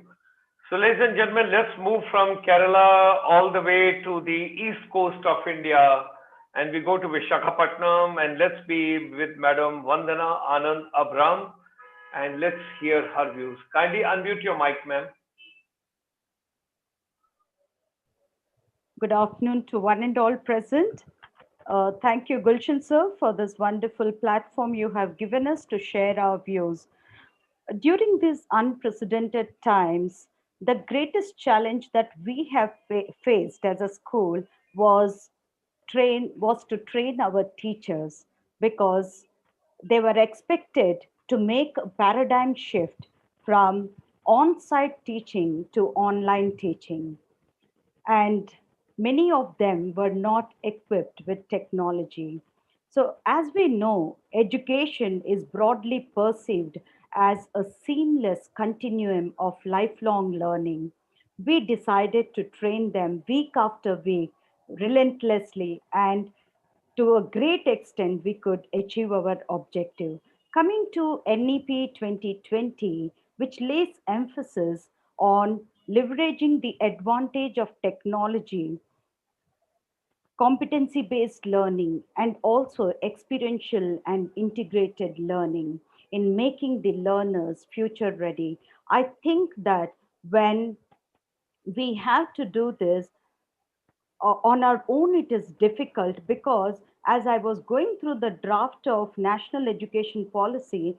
So, ladies and gentlemen, let's move from Kerala all the way to the east coast of India, and we go to Vishakhapatnam, and let's be with Madam Vandana Anand Abram, and let's hear her views. Kindly unmute your mic, ma'am. Good afternoon to one and all present. Thank you, Gulshan sir, for this wonderful platform you have given us to share our views. During these unprecedented times, the greatest challenge that we have faced as a school was to train our teachers, because they were expected to make a paradigm shift from on-site teaching to online teaching, and many of them were not equipped with technology. So, as we know, education is broadly perceived as a seamless continuum of lifelong learning. We decided to train them week after week, relentlessly, and to a great extent, we could achieve our objective. Coming to NEP 2020, which lays emphasis on leveraging the advantage of technology, competency based learning, and also experiential and integrated learning in making the learners future ready. I think that when we have to do this, on our own it is difficult, because as I was going through the draft of national education policy,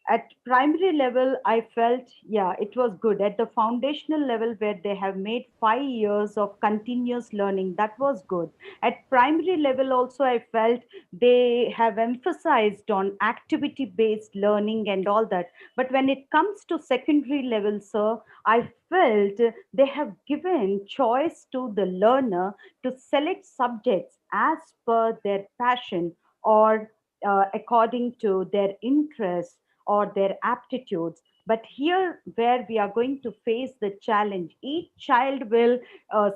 at primary level I felt, yeah, it was good. At the foundational level, where they have made 5 years of continuous learning, that was good. At primary level also, I felt they have emphasized on activity based learning and all that. But when it comes to secondary level, sir, I felt they have given choice to the learner to select subjects as per their passion, or according to their interests or their aptitudes. But here, where we are going to face the challenge, each child will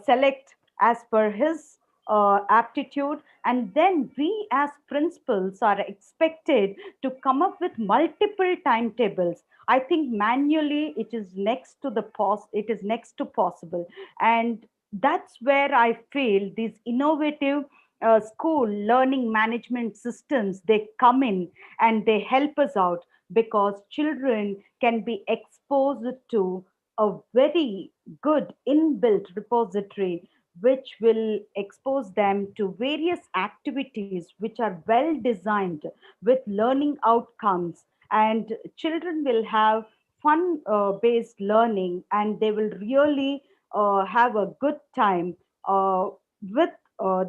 select as per his aptitude, and then we as principals are expected to come up with multiple timetables. I think manually it is next to possible, and that's where I feel these innovative school learning management systems, they come in and they help us out, because children can be exposed to a very good inbuilt repository, which will expose them to various activities which are well designed with learning outcomes, and children will have fun based learning, and they will really have a good time with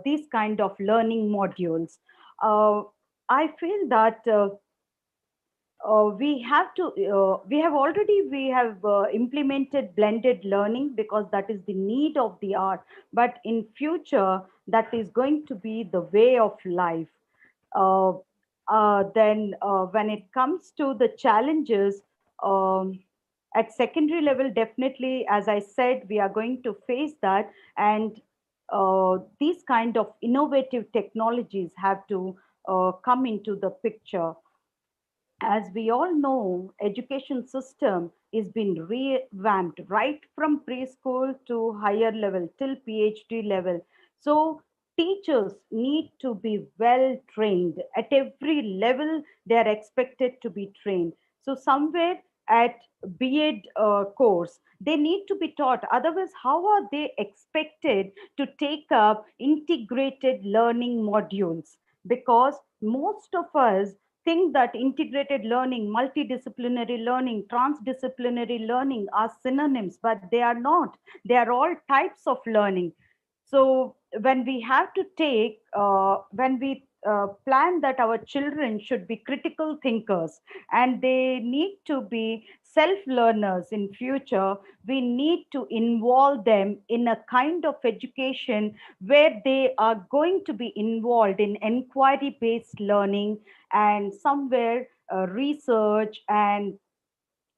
these kind of learning modules. uh, I feel that we have implemented blended learning, because that is the need of the hour, but in future that is going to be the way of life. uh, then when it comes to the challenges, um, at secondary level, definitely, as I said, we are going to face that, and these kind of innovative technologies have to come into the picture. As we all know, education system is been revamped right from preschool to higher level till PhD level. So teachers need to be well trained at every level. They are expected to be trained. So somewhere at B.Ed course, they need to be taught. Otherwise, how are they expected to take up integrated learning modules? Because most of us think that integrated learning, multidisciplinary learning, transdisciplinary learning are synonyms, but they are not. They are all types of learning. So when we have to take, when we plan that our children should be critical thinkers and they need to be self-learners in future, we need to involve them in a kind of education where they are going to be involved in inquiry-based learning and somewhere research, and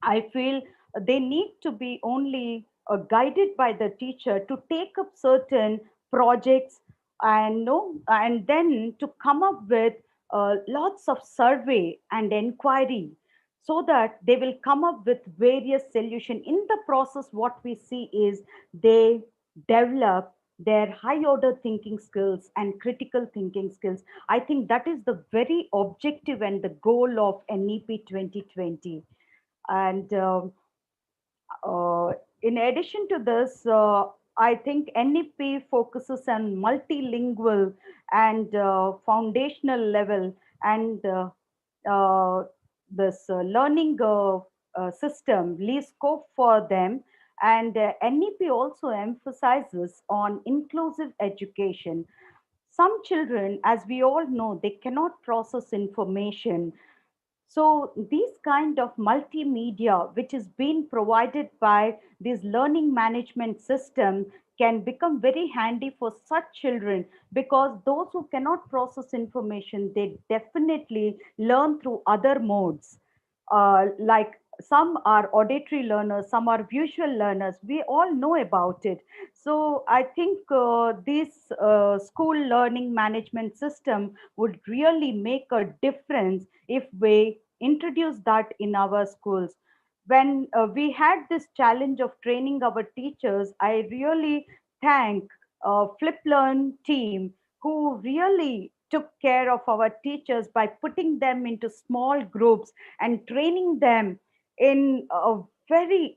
I feel they need to be only guided by the teacher to take up certain projects and know, and then to come up with lots of survey and inquiry so that they will come up with various solution. In the process, what we see is they develop their high order thinking skills and critical thinking skills. I think that is the very objective and the goal of NEP 2020. And uh, in addition to this, I think NEP focuses on multilingual and foundational level and this learning system leaves scope for them. And NEP also emphasizes on inclusive education. Some children, as we all know, they cannot process information, so these kind of multimedia, which is being provided by this learning management system, can become very handy for such children, because those who cannot process information, they definitely learn through other modes. Like some are auditory learners, some are visual learners. We all know about it. So I think this school learning management system would really make a difference if we introduce that in our schools. When we had this challenge of training our teachers, I really thank FlipLearn team who really took care of our teachers by putting them into small groups and training them in a very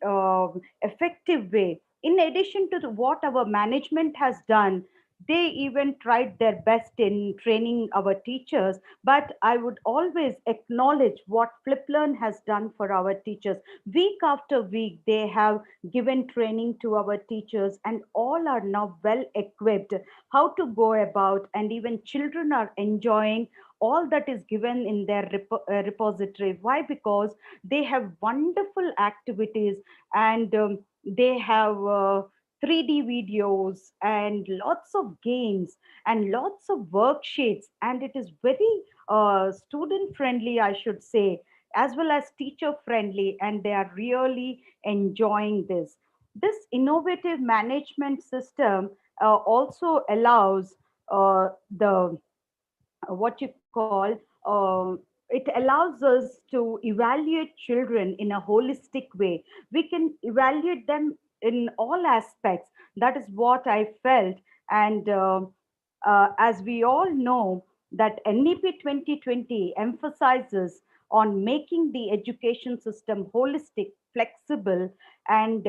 effective way. In addition to what our management has done, they even tried their best in training our teachers. But I would always acknowledge what FlipLearn has done for our teachers. Week after week, they have given training to our teachers, and all are now well equipped how to go about, and even children are enjoying all that is given in their repository. Why? Because they have wonderful activities, and they have 3D videos and lots of games and lots of worksheets, and it is very student friendly, I should say, as well as teacher friendly, and they are really enjoying this. This innovative management system also allows the what you call it allows us to evaluate children in a holistic way. We can evaluate them in all aspects. That is what I felt. And as we all know, that NEP 2020 emphasizes on making the education system holistic, flexible, and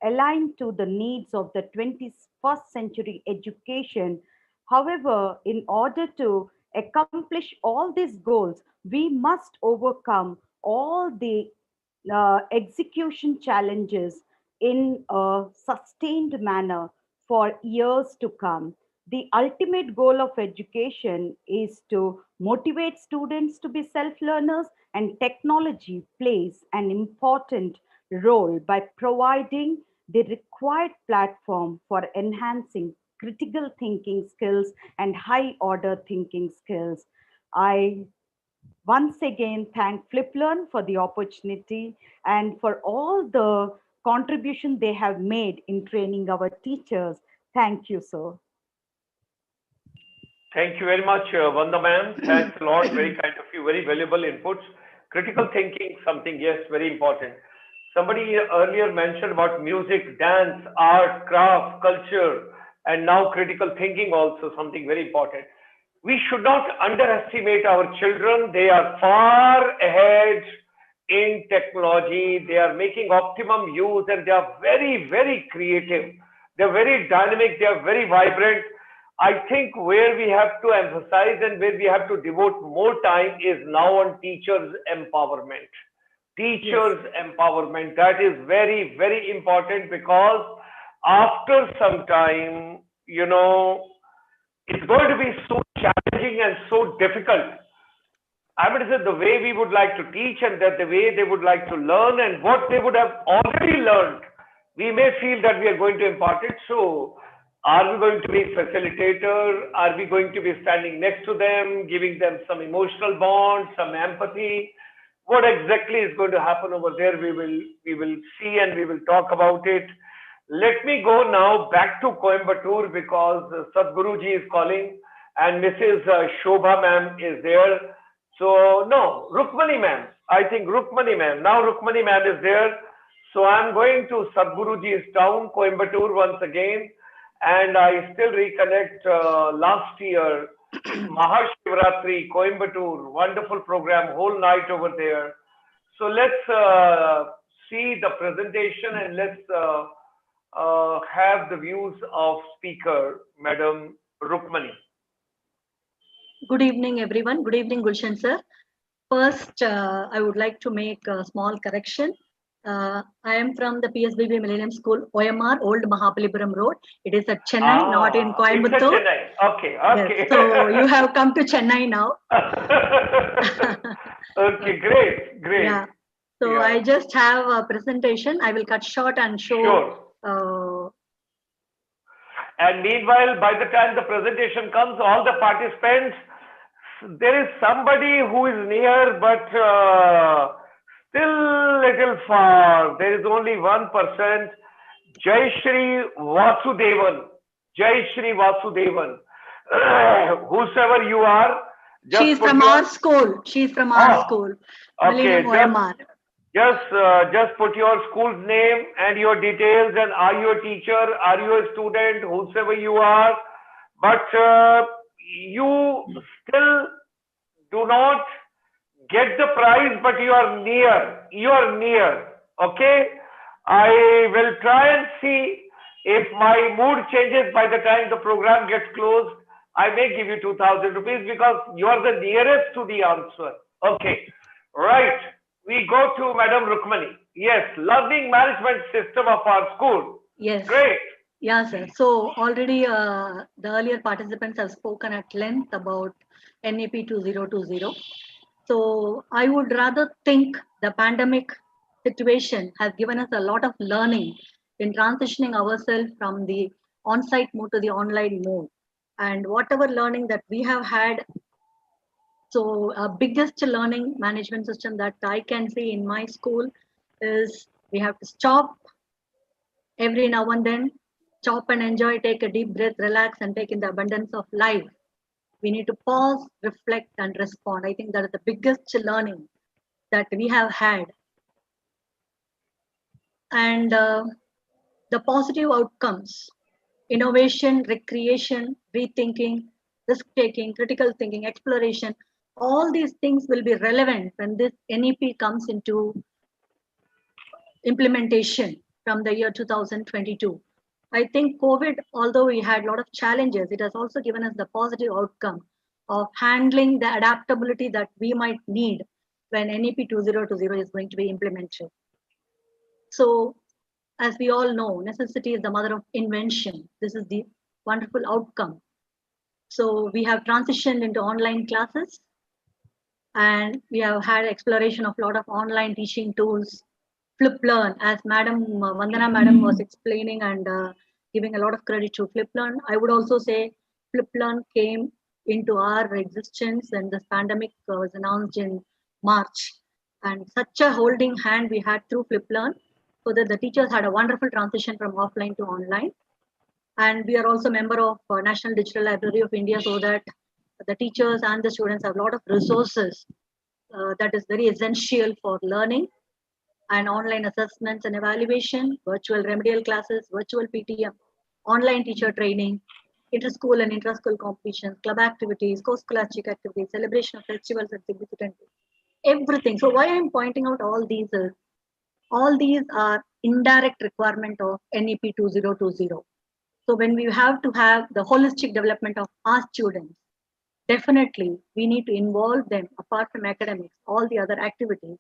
aligned to the needs of the 21st century education. However, in order to accomplish all these goals, we must overcome all the execution challenges in a sustained manner for years to come. The ultimate goal of education is to motivate students to be self learners, and technology plays an important role by providing the required platform for enhancing critical thinking skills and high order thinking skills. I once again thank FlipLearn for the opportunity and for all the contribution they have made in training our teachers. Thank you, sir. Thank you very much, Vandana ma'am. Thanks a lot. Very kind of you. Very valuable inputs. Critical thinking, something, yes, very important. Somebody earlier mentioned about music, dance, art, craft, culture, and now critical thinking also, something very important. We should not underestimate our children. They are far ahead in technology. They are making optimum use, and they are very, very creative. They're very dynamic. They are very vibrant. I think where we have to emphasize and where we have to devote more time is now on teachers' empowerment. Teachers' empowerment, that is very, very important, because after some time, it's going to be so challenging and so difficult. I would say the way we would like to teach and that the way they would like to learn and what they would have already learned, we may feel that we are going to impart it. So are we going to be facilitator? Are we going to be standing next to them, giving them some emotional bond, some empathy? What exactly is going to happen over there? We will see and we will talk about it. Let me go now back to Coimbatore because Sadhguruji is calling and Mrs. Shobha ma'am is there. So no, Rukmani ma'am. I think Rukmani ma'am. Now Rukmani ma'am is there. So I'm going to Sadhguruji's town, Coimbatore once again. And I still recollect last year, Mahashivratri, Coimbatore, wonderful program, whole night over there. So let's see the presentation and let's have the views of speaker, Madam Rukmani. Good evening, everyone. Good evening, Gulshan sir. First, I would like to make a small correction. I am from the PSBB Millennium School, OMR, Old Mahabalipuram Road. It is at Chennai, not in Coimbatore. It's at Chennai. Okay, okay. Yes, so you have come to Chennai now. Okay, great. Yeah. So yeah. I just have a presentation. I will cut short and show. Sure. And meanwhile, by the time the presentation comes, all the participants, there is somebody who is near, but still little far. There is only one person, Jai Shri Vasudevan. Jai Shri Vasudevan. Whosoever you are. She's from our school. She's from our school. Okay. Just put your school's name and your details and are you a teacher, are you a student, whosoever you are. But you still do not get the prize, but you are near. You are near. Okay. I will try and see if my mood changes by the time the program gets closed. I may give you 2,000 rupees because you are the nearest to the answer. Okay. Right. We go to Madam Rukmani. Yes, learning management system of our school. Yes. Great. Yeah, sir. So already the earlier participants have spoken at length about NEP 2020. So I would rather think the pandemic situation has given us a lot of learning in transitioning ourselves from the on-site mode to the online mode. And whatever learning that we have had, so biggest learning management system that I can see in my school is we have to stop every now and then, stop and enjoy, take a deep breath, relax and take in the abundance of life. We need to pause, reflect and respond. I think that is the biggest learning that we have had. And the positive outcomes, innovation, recreation, rethinking, risk-taking, critical thinking, exploration, all these things will be relevant when this NEP comes into implementation from the year 2022. I think COVID, although we had a lot of challenges, it has also given us the positive outcome of handling the adaptability that we might need when NEP 2020 is going to be implemented. So, as we all know, necessity is the mother of invention. This is the wonderful outcome. So we have transitioned into online classes and we have had exploration of a lot of online teaching tools, Flip Learn, as Madam Vandana Madam was explaining and giving a lot of credit to Flip Learn. I would also say Flip Learn came into our existence when this pandemic was announced in March. And such a holding hand we had through Flip Learn, so that the teachers had a wonderful transition from offline to online. And we are also a member of National Digital Library of India, so that the teachers and the students have a lot of resources that is very essential for learning and online assessments and evaluation, virtual remedial classes, virtual PTM, online teacher training, inter-school and intra-school competitions, club activities, co-scholastic activities, celebration of festivals and significant everything. So why I'm pointing out all these is, all these are indirect requirement of NEP 2020. So when we have to have the holistic development of our students, definitely we need to involve them apart from academics, all the other activities,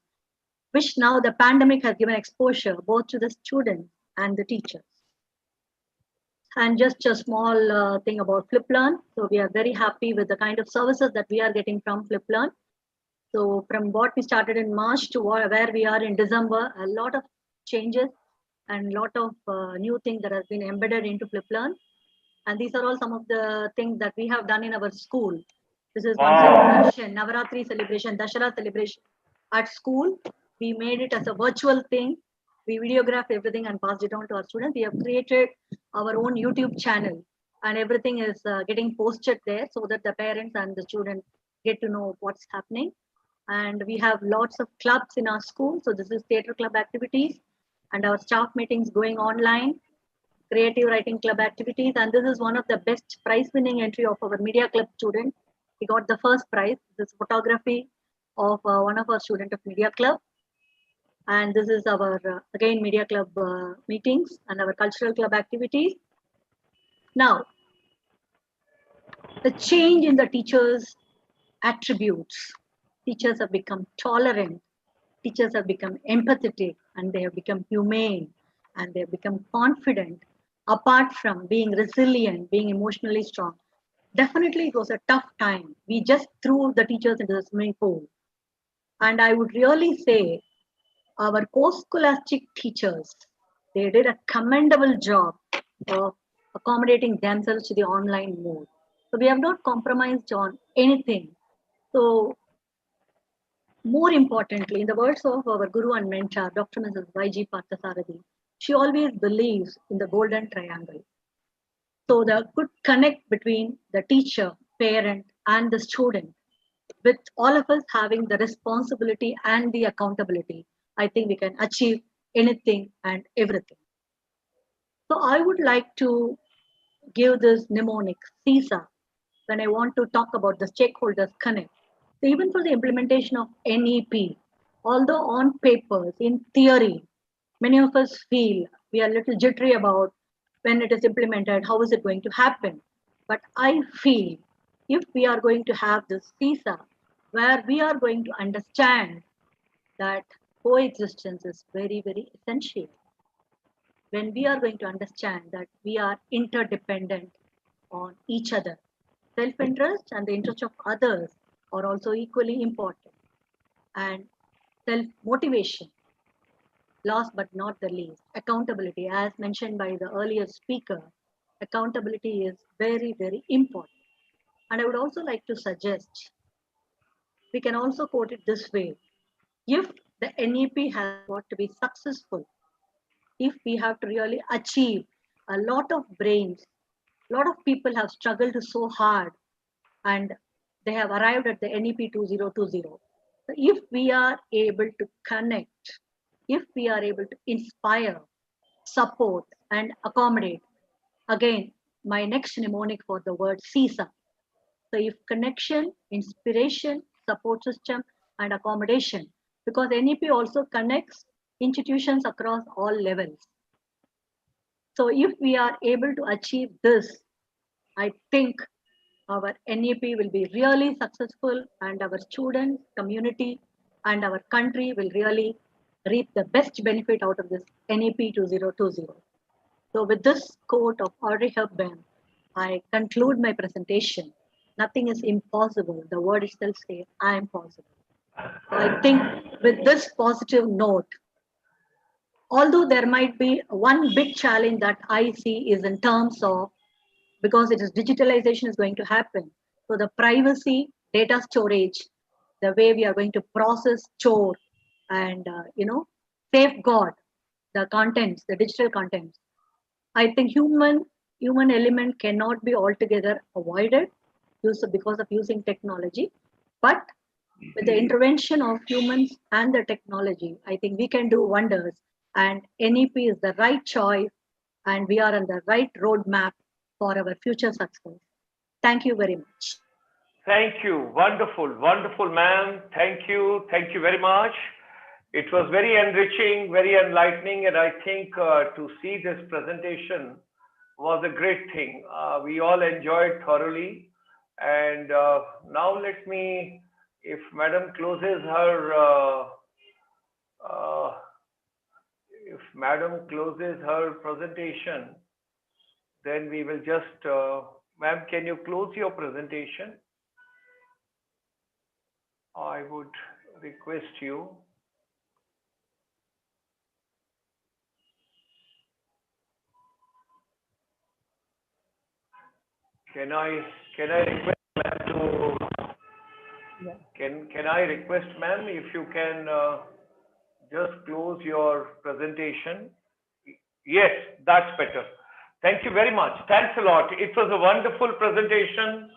which now the pandemic has given exposure both to the students and the teachers. And just a small thing about FlipLearn. So we are very happy with the kind of services that we are getting from FlipLearn. So from what we started in March to where we are in December, a lot of changes and a lot of new things that has been embedded into FlipLearn. And these are all some of the things that we have done in our school. This is one celebration, Navaratri celebration, Dashara celebration at school. We made it as a virtual thing. We videographed everything and passed it on to our students. We have created our own YouTube channel, and everything is getting posted there so that the parents and the students get to know what's happening. And we have lots of clubs in our school. So this is theater club activities and our staff meetings going online, creative writing club activities. And this is one of the best prize winning entry of our media club student. He got the first prize. This photography of one of our student of media club. And this is our, again, media club meetings and our cultural club activities. Now, the change in the teachers' attributes. Teachers have become tolerant. Teachers have become empathetic, and they have become humane, and they have become confident, apart from being resilient, being emotionally strong. Definitely, it was a tough time. We just threw the teachers into the swimming pool. And I would really say our post-scholastic teachers, they did a commendable job of accommodating themselves to the online mode. So we have not compromised on anything. So more importantly, in the words of our guru and mentor, Dr. Mrs. Y.G. Parthasarathy, she always believes in the golden triangle. So the good connect between the teacher, parent, and the student, with all of us having the responsibility and the accountability, I think we can achieve anything and everything. So I would like to give this mnemonic, CISA, when I want to talk about the stakeholders connect. So even for the implementation of NEP, although on papers, in theory, many of us feel we are a little jittery about when it is implemented, how is it going to happen? But I feel if we are going to have this CISA, where we are going to understand that coexistence is very, very essential. When we are going to understand that we are interdependent on each other, self-interest and the interest of others are also equally important. And self-motivation, last but not the least, accountability, as mentioned by the earlier speaker, accountability is very, very important. And I would also like to suggest, we can also quote it this way. If the NEP has got to be successful, if we have to really achieve, a lot of brains, a lot of people have struggled so hard and they have arrived at the NEP 2020. So if we are able to connect, if we are able to inspire, support, and accommodate, again, my next mnemonic for the word CISA. So if connection, inspiration, support system, and accommodation, because NEP also connects institutions across all levels. So if we are able to achieve this, I think our NEP will be really successful, and our students, community, and our country will really reap the best benefit out of this NEP 2020. So with this quote of Audrey Hepburn, I conclude my presentation. Nothing is impossible. The word itself says, I am possible. So I think with this positive note, although there might be one big challenge that I see is in terms of, because it is digitalization is going to happen. So the privacy, data storage, the way we are going to process, store, and safeguard the contents, the digital contents. I think human element cannot be altogether avoided because of using technology, but with the intervention of humans and the technology, I think we can do wonders. And NEP is the right choice, and we are on the right roadmap for our future success. Thank you very much. Thank you. Wonderful, wonderful, ma'am. Thank you. Thank you very much. It was very enriching, very enlightening, and I think to see this presentation was a great thing. We all enjoyed thoroughly. And now let me, if Madam closes her, presentation, then we will just, ma'am, can you close your presentation? I would request you. Can I request ma'am to, can I request ma'am if you can just close your presentation? Yes, that's better. Thank you very much. Thanks a lot. It was a wonderful presentation,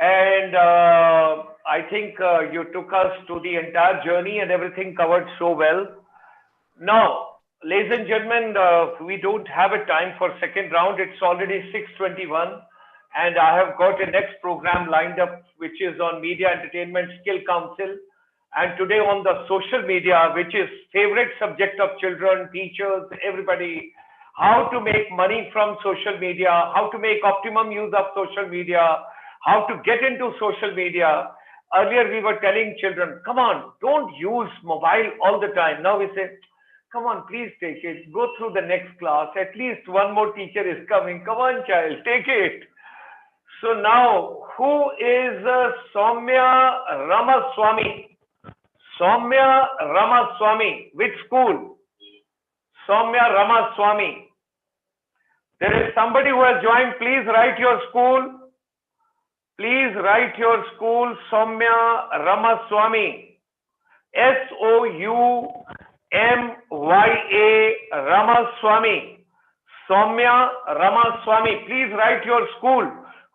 and I think you took us to the entire journey and everything covered so well. Now, ladies and gentlemen, we don't have a time for second round. It's already 6:21, and I have got a next program lined up, which is on Media Entertainment Skill Council, and today on the social media, which is favorite subject of children, teachers, everybody. How to make money from social media, how to make optimum use of social media, how to get into social media. Earlier we were telling children, come on, don't use mobile all the time. Now we say, come on, please take it. Go through the next class. At least one more teacher is coming. Come on, child, take it. So now, who is Soumya Ramaswamy? Soumya Ramaswamy. Which school? Soumya Ramaswamy. There is somebody who has joined. Please write your school. Please write your school. Soumya Ramaswamy. S-O-U-M-Y-A Ramaswamy. Soumya Ramaswamy. Please write your school.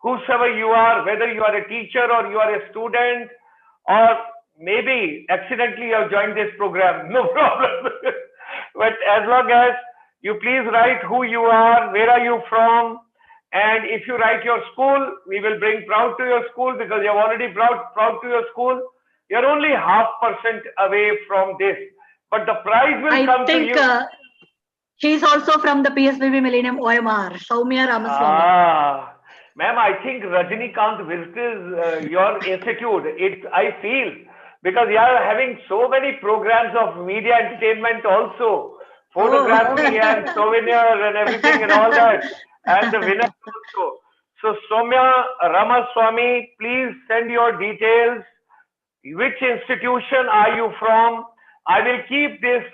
Whosoever you are, whether you are a teacher or you are a student, or maybe accidentally you have joined this program, no problem. But as long as you please write who you are, where are you from, and if you write your school, we will bring proud to your school because you have already proud to your school. You are only 0.5% away from this, but the prize will come to you. She's also from the PSBB Millennium OMR, Soumya Ramaswamy. Ma'am, I think Rajinikanth visits your institute. I feel, because you are having so many programs of media entertainment also, photography and souvenir and everything and all that, and the winner also. So Soumya Ramaswamy, please send your details. Which institution are you from? I will keep this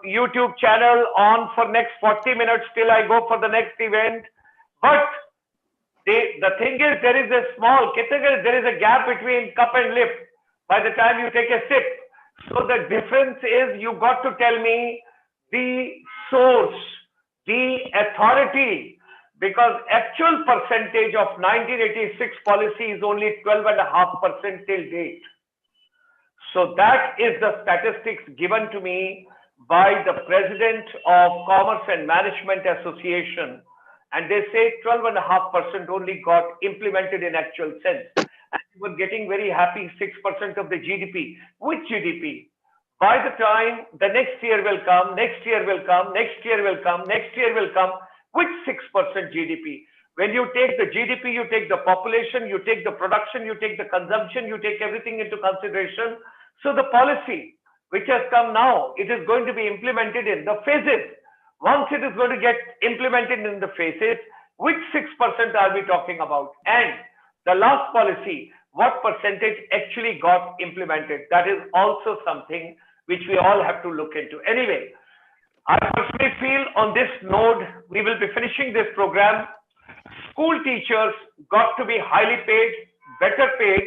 YouTube channel on for next 40 minutes till I go for the next event. But the thing is, there is a gap between cup and lip by the time you take a sip. So the difference is you got to tell me the source, the authority, because actual percentage of 1986 policy is only 12.5% till date. So that is the statistics given to me by the president of Commerce and Management Association. And they say 12.5% only got implemented in actual sense. And we were getting very happy, 6% of the GDP. Which GDP? By the time the next year will come, next year will come, next year will come, next year will come, which 6% GDP? When you take the GDP, you take the population, you take the production, you take the consumption, you take everything into consideration. So the policy which has come now, it is going to be implemented in the phases. Once it is going to get implemented in the phases, which 6% are we talking about? And the last policy, what percentage actually got implemented? That is also something which we all have to look into. Anyway, I personally feel on this node, we will be finishing this program. School teachers got to be highly paid, better paid.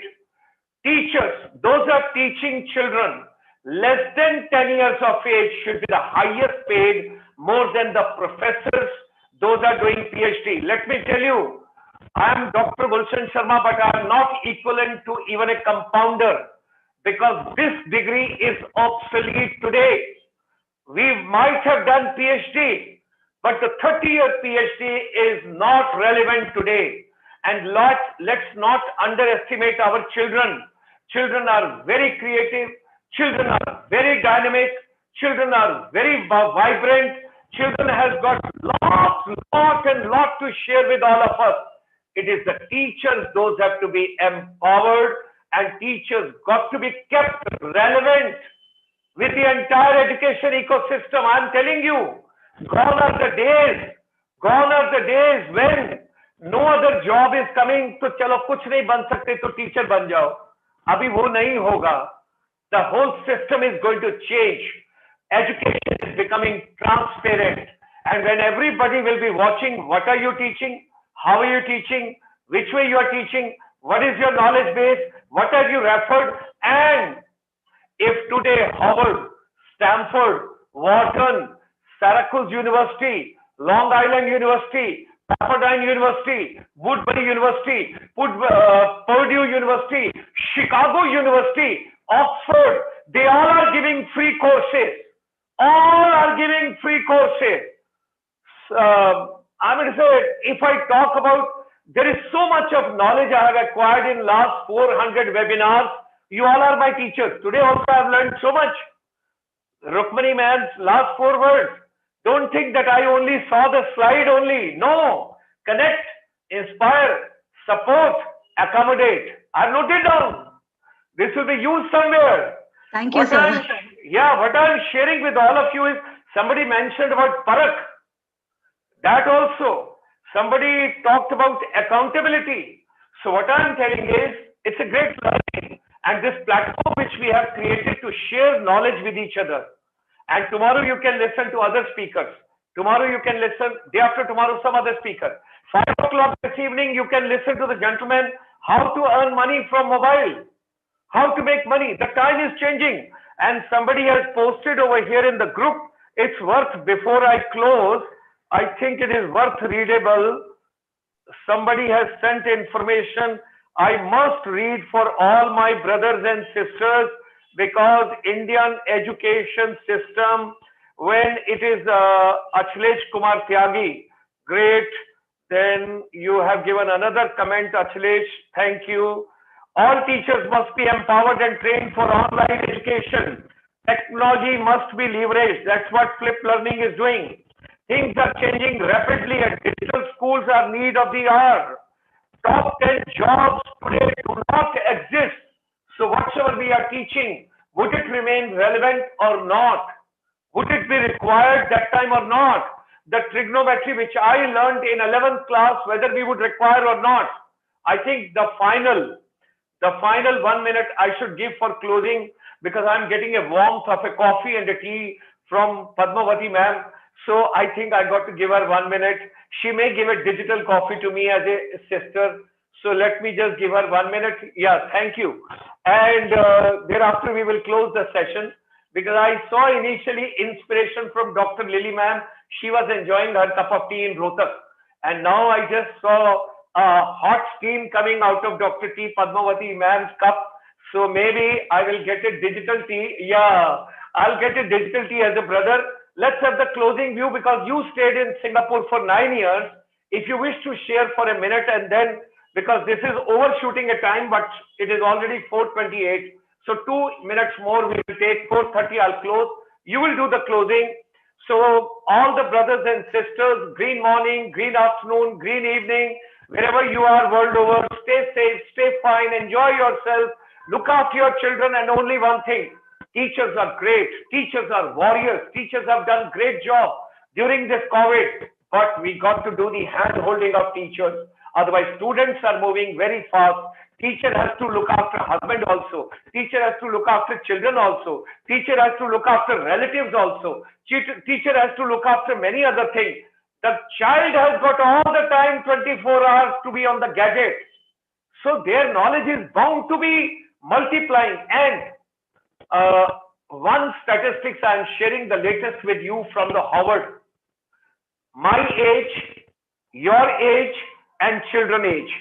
Teachers, those are teaching children less than 10 years of age should be the highest paid, more than the professors, those are doing PhD. Let me tell you, I am Dr. Gulshan Sharma, but I am not equivalent to even a compounder because this degree is obsolete today. We might have done PhD, but the 30-year PhD is not relevant today. And let's not underestimate our children. Children are very creative. Children are very dynamic. Children are very vibrant. Children has got lot to share with all of us. It is the teachers, those have to be empowered, and teachers got to be kept relevant with the entire education ecosystem. I'm telling you, gone are the days Gone are the days when no other job is coming, तो चलो कुछ नहीं बन सकते तो teacher बन जाओ. अभी वो नहीं होगा. The whole system is going to change. Education is becoming transparent. And when everybody will be watching, what are you teaching? How are you teaching? Which way you are teaching? What is your knowledge base? What have you referred? And if today Harvard, Stanford, Wharton, Syracuse University, Long Island University, Pepperdine University, Woodbury University, Purdue University, Chicago University, Oxford, they all are giving free courses. All are giving free courses. I'm going to say, if I talk about, there is so much of knowledge I have acquired in last 400 webinars. You all are my teachers. Today also I have learned so much. Rukmani man's last 4 words. Don't think that I only saw the slide only. No. Connect, inspire, support, accommodate. I've noted down. This will be used somewhere. Thank you, sir. What I'm sharing with all of you is, somebody mentioned about Parak. That also. Somebody talked about accountability. So what I'm telling is, it's a great learning. And this platform which we have created to share knowledge with each other. And tomorrow you can listen to other speakers. Tomorrow you can listen, day after tomorrow some other speaker. 5 o'clock this evening you can listen to the gentleman how to earn money from mobile. How to make money. The time is changing. And somebody has posted over here in the group. It's worth, before I close, I think it is worth readable. Somebody has sent information. I must read for all my brothers and sisters, because Indian education system, when it is Achlesh Kumar Tyagi, great. Then you have given another comment, Achlesh, thank you. All teachers must be empowered and trained for online education. Technology must be leveraged. That's what flipped learning is doing. Things are changing rapidly and digital schools are need of the hour. Top 10 jobs today do not exist. So whatsoever we are teaching, would it remain relevant or not? Would it be required that time or not? The trigonometry which I learned in 11th class, whether we would require or not. I think the final 1 minute I should give for closing, because I'm getting a warmth of a coffee and a tea from Padmavathy ma'am. So I think I got to give her 1 minute. She may give a digital coffee to me as a sister. So let me just give her 1 minute. Yeah, thank you. And thereafter we will close the session, because I saw initially inspiration from Dr. Lily ma'am. She was enjoying her cup of tea in Rohtak. And now I just saw hot steam coming out of Dr. T. Padmavathy ma'am's cup. So maybe I will get a digital tea. Yeah, I'll get a digital tea as a brother. Let's have the closing view, because you stayed in Singapore for 9 years. If you wish to share for a minute, and then, because this is overshooting a time, but it is already 4:28. So 2 minutes more we will take. 4:30 I'll close. You will do the closing. So all the brothers and sisters, green morning, green afternoon, green evening, wherever you are world over, stay safe, stay fine, enjoy yourself, look after your children, and only one thing. Teachers are great. Teachers are warriors. Teachers have done great job during this COVID, but we got to do the hand holding of teachers. Otherwise, students are moving very fast. Teacher has to look after husband also. Teacher has to look after children also. Teacher has to look after relatives also. Teacher has to look after many other things. The child has got all the time, 24 hours to be on the gadget. So their knowledge is bound to be multiplying. And one statistics I am sharing the latest with you from the Harvard. My age, your age, and children age.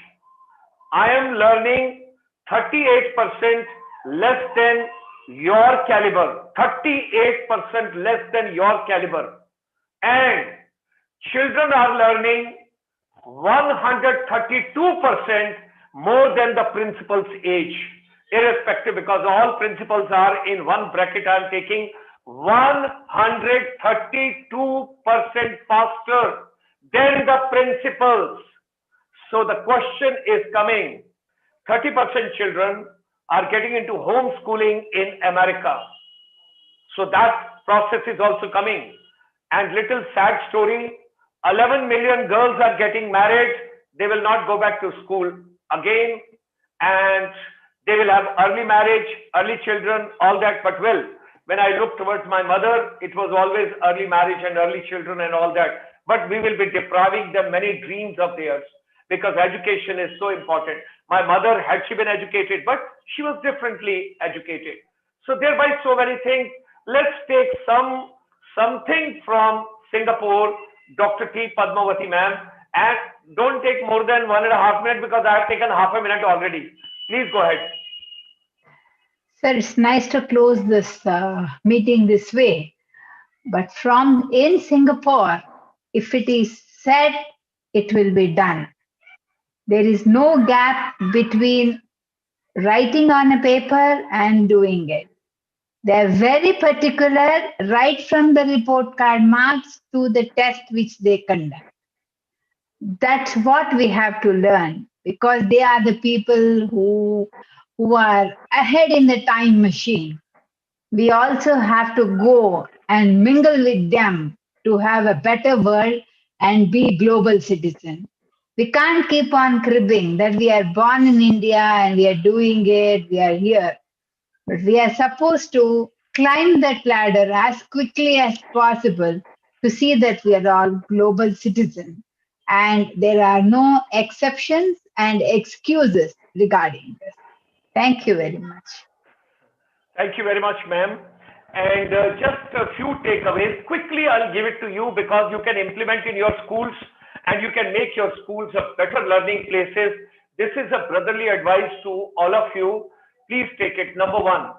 I am learning 38% less than your caliber. 38% less than your caliber. And children are learning 132% more than the principal's age. Irrespective, because all principals are in one bracket, I am taking 132% faster than the principals. So the question is coming, 30% children are getting into homeschooling in America. So that process is also coming. And little sad story, 11 million girls are getting married. They will not go back to school again, and they will have early marriage, early children, all that. But well, when I look towards my mother, it was always early marriage and early children and all that. But we will be depriving them many dreams of theirs, because education is so important. My mother, had she been educated, but she was differently educated. So thereby so many things. Let's take something from Singapore, Dr. T. Padmavathy ma'am, and don't take more than 1.5 minutes, because I have taken half a minute already. Please go ahead. Sir, it's nice to close this meeting this way. But from in Singapore, if it is said, it will be done. There is no gap between writing on a paper and doing it. They're very particular, right from the report card marks to the test which they conduct. That's what we have to learn, because they are the people who are ahead in the time machine. We also have to go and mingle with them to have a better world and be global citizens. We can't keep on cribbing that we are born in India and we are doing it, we are here. But we are supposed to climb that ladder as quickly as possible to see that we are all global citizens. And there are no exceptions and excuses regarding this. Thank you very much. Thank you very much, ma'am. And just a few takeaways. Quickly, I'll give it to you, because you can implement in your schools and you can make your schools a better learning places. This is a brotherly advice to all of you. Please take it. Number one,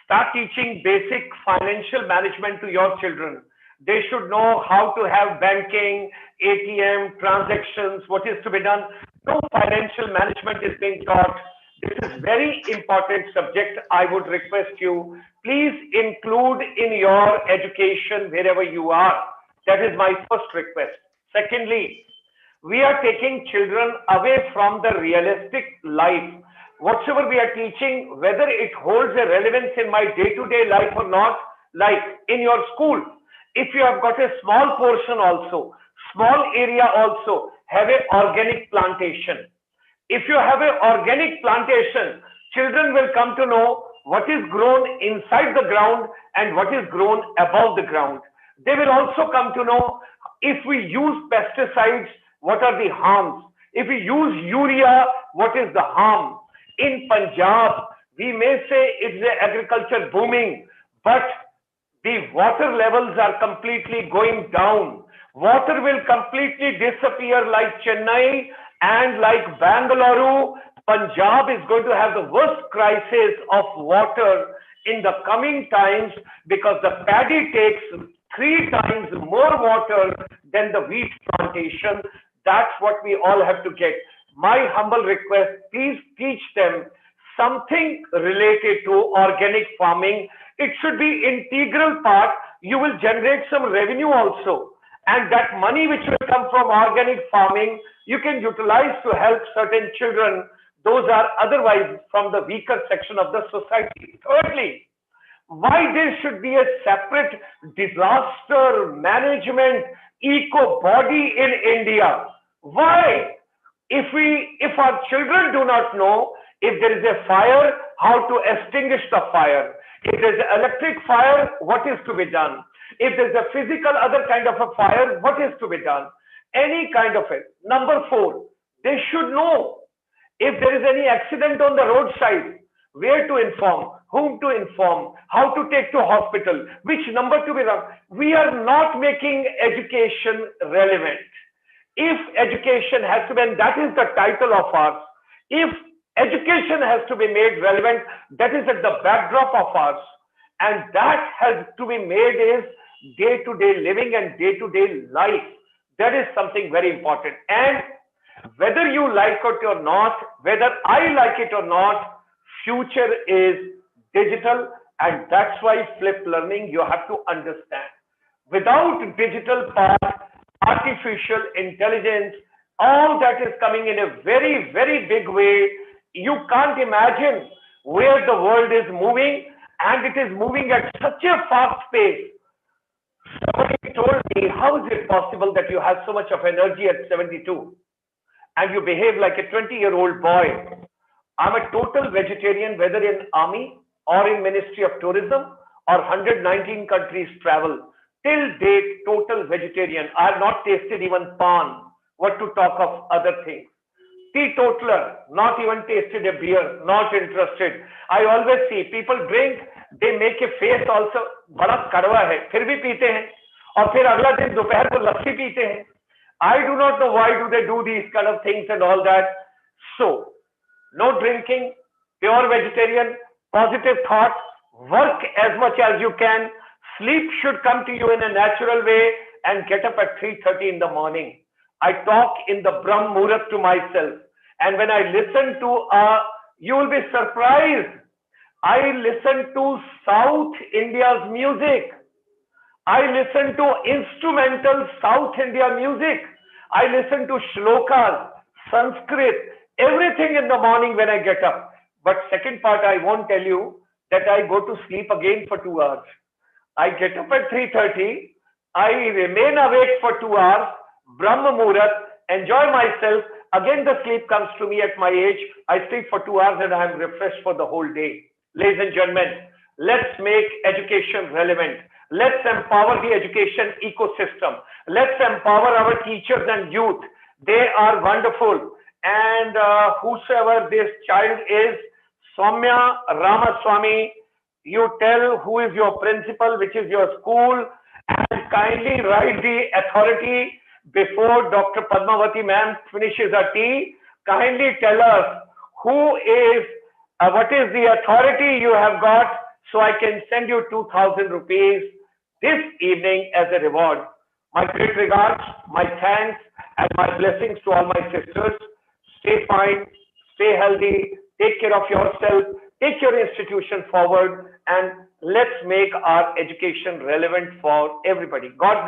start teaching basic financial management to your children. They should know how to have banking, ATM, transactions, what is to be done. No financial management is being taught. This is very important subject. I would request you, please include in your education wherever you are. That is my first request. Secondly, we are taking children away from the realistic life. Whatsoever we are teaching, whether it holds a relevance in my day-to-day life or not, like in your school, if you have got a small portion also, small area also, have an organic plantation. If you have an organic plantation, children will come to know what is grown inside the ground and what is grown above the ground. They will also come to know, if we use pesticides, what are the harms? If we use urea, what is the harm? In Punjab, we may say it's the agriculture booming, but the water levels are completely going down. Water will completely disappear like Chennai and like Bangalore. Punjab is going to have the worst crisis of water in the coming times, because the paddy takes 3 times more water than the wheat plantation. That's what we all have to get. My humble request, please teach them something related to organic farming. It should be integral part. You will generate some revenue also. And that money which will come from organic farming, you can utilize to help certain children. Those are otherwise from the weaker section of the society. Thirdly, why there should be a separate disaster management eco body in India? Why? If our children do not know, if there is a fire, how to extinguish the fire. If there is an electric fire, what is to be done? If there is a physical other kind of a fire, what is to be done? Any kind of it. Number 4, they should know if there is any accident on the roadside, where to inform, whom to inform, how to take to hospital, which number to be run. We are not making education relevant. If education has to be, and that is the title of ours, if education has to be made relevant, that is at the backdrop of ours, and that has to be made is day-to-day living and day-to-day life. That is something very important. And whether you like it or not, whether I like it or not, future is digital, and that's why flipped learning you have to understand. Without digital part, artificial intelligence, all that is coming in a very, very big way. You can't imagine where the world is moving, and it is moving at such a fast pace. Somebody told me, how is it possible that you have so much of energy at 72 and you behave like a 20-year-old boy? I'm a total vegetarian, whether in army or in Ministry of Tourism or 119 countries travel. Till date, total vegetarian. I have not tasted even pan. What to talk of other things? Teetotaler, not even tasted a beer, not interested. I always see people drink, they make a face also, बड़ा कड़वा है, फिर भी पीते हैं, और फिर अगला दिन दोपहर को लस्सी पीते हैं. I do not know why do they do these kind of things and all that. So, no drinking, pure vegetarian, positive thought, work as much as you can. Sleep should come to you in a natural way and get up at 3:30 in the morning. I talk in the Brahm Muhurat to myself. And when I listen to, you will be surprised. I listen to South India's music. I listen to instrumental South India music. I listen to shlokas, Sanskrit, everything in the morning when I get up. But second part, I won't tell you that I go to sleep again for 2 hours. I get up at 3:30. I remain awake for 2 hours. Brahma Muhurat, enjoy myself. Again, the sleep comes to me at my age. I sleep for 2 hours and I am refreshed for the whole day. Ladies and gentlemen, let's make education relevant. Let's empower the education ecosystem. Let's empower our teachers and youth. They are wonderful. And whosoever this child is, Soumya Ramaswamy, you tell who is your principal, which is your school, and kindly write the authority before Dr. Padmavathy ma'am finishes her tea. Kindly tell us who is, what is the authority you have got, so I can send you 2,000 rupees this evening as a reward. My great regards, my thanks, and my blessings to all my sisters. Stay fine, stay healthy, take care of yourself, take your institution forward, and let's make our education relevant for everybody. God bless.